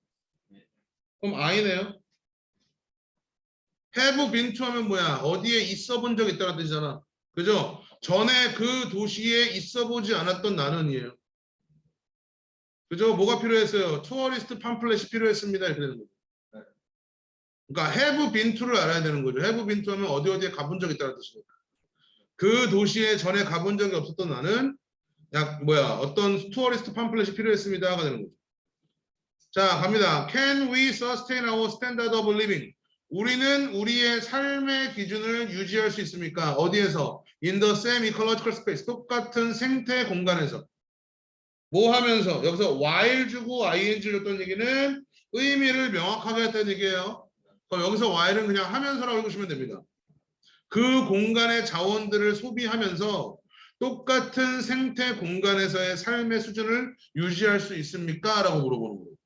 그럼 I네요. have been to 하면 뭐야? 어디에 있어 본 적 있다는 뜻이잖아. 그죠? 전에 그 도시에 있어 보지 않았던 나는이에요. 그죠? 뭐가 필요했어요? 투어리스트 팜플렛이 필요했습니다. 이렇게 되는 거죠. 그러니까 have been to를 알아야 되는 거죠. have been to 하면 어디에 가본 적 있다는 뜻이니까. 그 도시에 전에 가본 적이 없었던 나는 어떤 투어리스트 팜플렛이 필요했습니다가 되는 거죠. 자, 갑니다. Can we sustain our standard of living? 우리는 우리의 삶의 기준을 유지할 수 있습니까? 어디에서? In the same ecological space. 똑같은 생태 공간에서. 뭐 하면서? 여기서 while 주고 ing를 줬던 얘기는 의미를 명확하게 했다는 얘기예요. 그럼 여기서 while은 그냥 하면서라고 읽으시면 됩니다. 그 공간의 자원들을 소비하면서 똑같은 생태 공간에서의 삶의 수준을 유지할 수 있습니까? 라고 물어보는 거예요.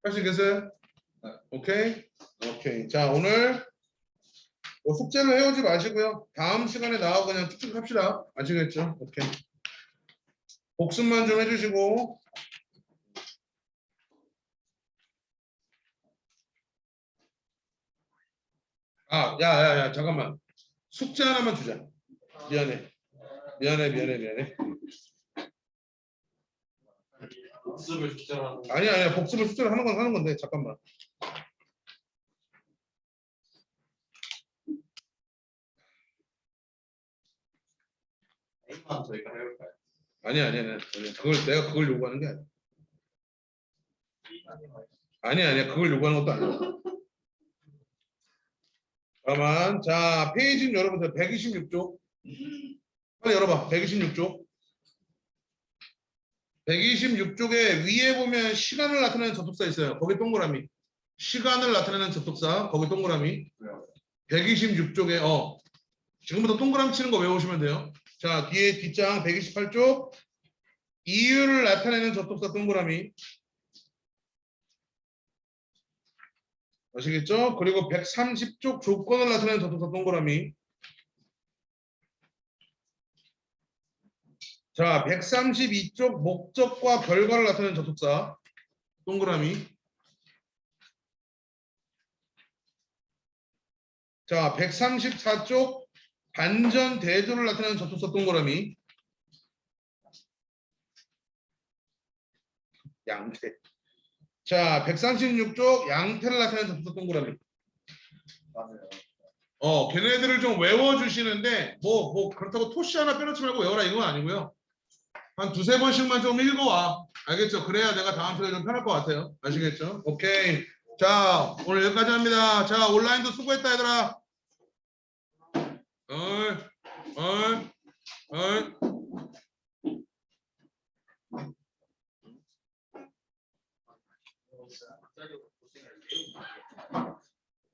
할 수 있겠어요? 오케이? 오케이. 자, 오늘 뭐 숙제를 해오지 마시고요. 다음 시간에 나와 그냥 쭉쭉 합시다. 아시겠죠? 오케이. 복습만 좀 해주시고. 아, 야, 잠깐만. 숙제 하나만 주자. 미안해. 복습을 숙제로 하는 거. 아니야. 복습을 숙제를 하는 건 하는 건데. 잠깐만. A만 저희가 해볼까요? 아니야. 내가 그걸 요구하는 게 아니야. 아니야. 그걸 요구하는 것도 아니야. 잠깐만. 자, 페이지는 열어보세요. 126쪽. 빨리 열어봐. 126쪽. 126쪽에 위에 보면 시간을 나타내는 접속사 있어요. 거기 동그라미. 시간을 나타내는 접속사. 거기 동그라미. 126쪽에 지금부터 동그라미 치는 거 외우시면 돼요. 자, 뒤에 뒷장 128쪽. 이유를 나타내는 접속사 동그라미. 아시겠죠? 그리고 130쪽 조건을 나타내는 접속사 동그라미. 자, 132쪽 목적과 결과를 나타내는 접속사 동그라미. 자, 134쪽 반전 대조를 나타내는 접속사 동그라미. 양태. 자, 136쪽 양태를 나타내는 접속사 동그라미. 맞아요. 걔네들을 좀 외워주시는데 뭐 그렇다고 토시 하나 빼놓지 말고 외워라 이건 아니고요. 한 두세 번씩만 좀 읽어와. 알겠죠? 그래야 내가 다음 시간에 좀 편할 것 같아요. 아시겠죠? 오케이. 자, 오늘 여기까지 합니다. 자, 온라인도 수고했다 얘들아.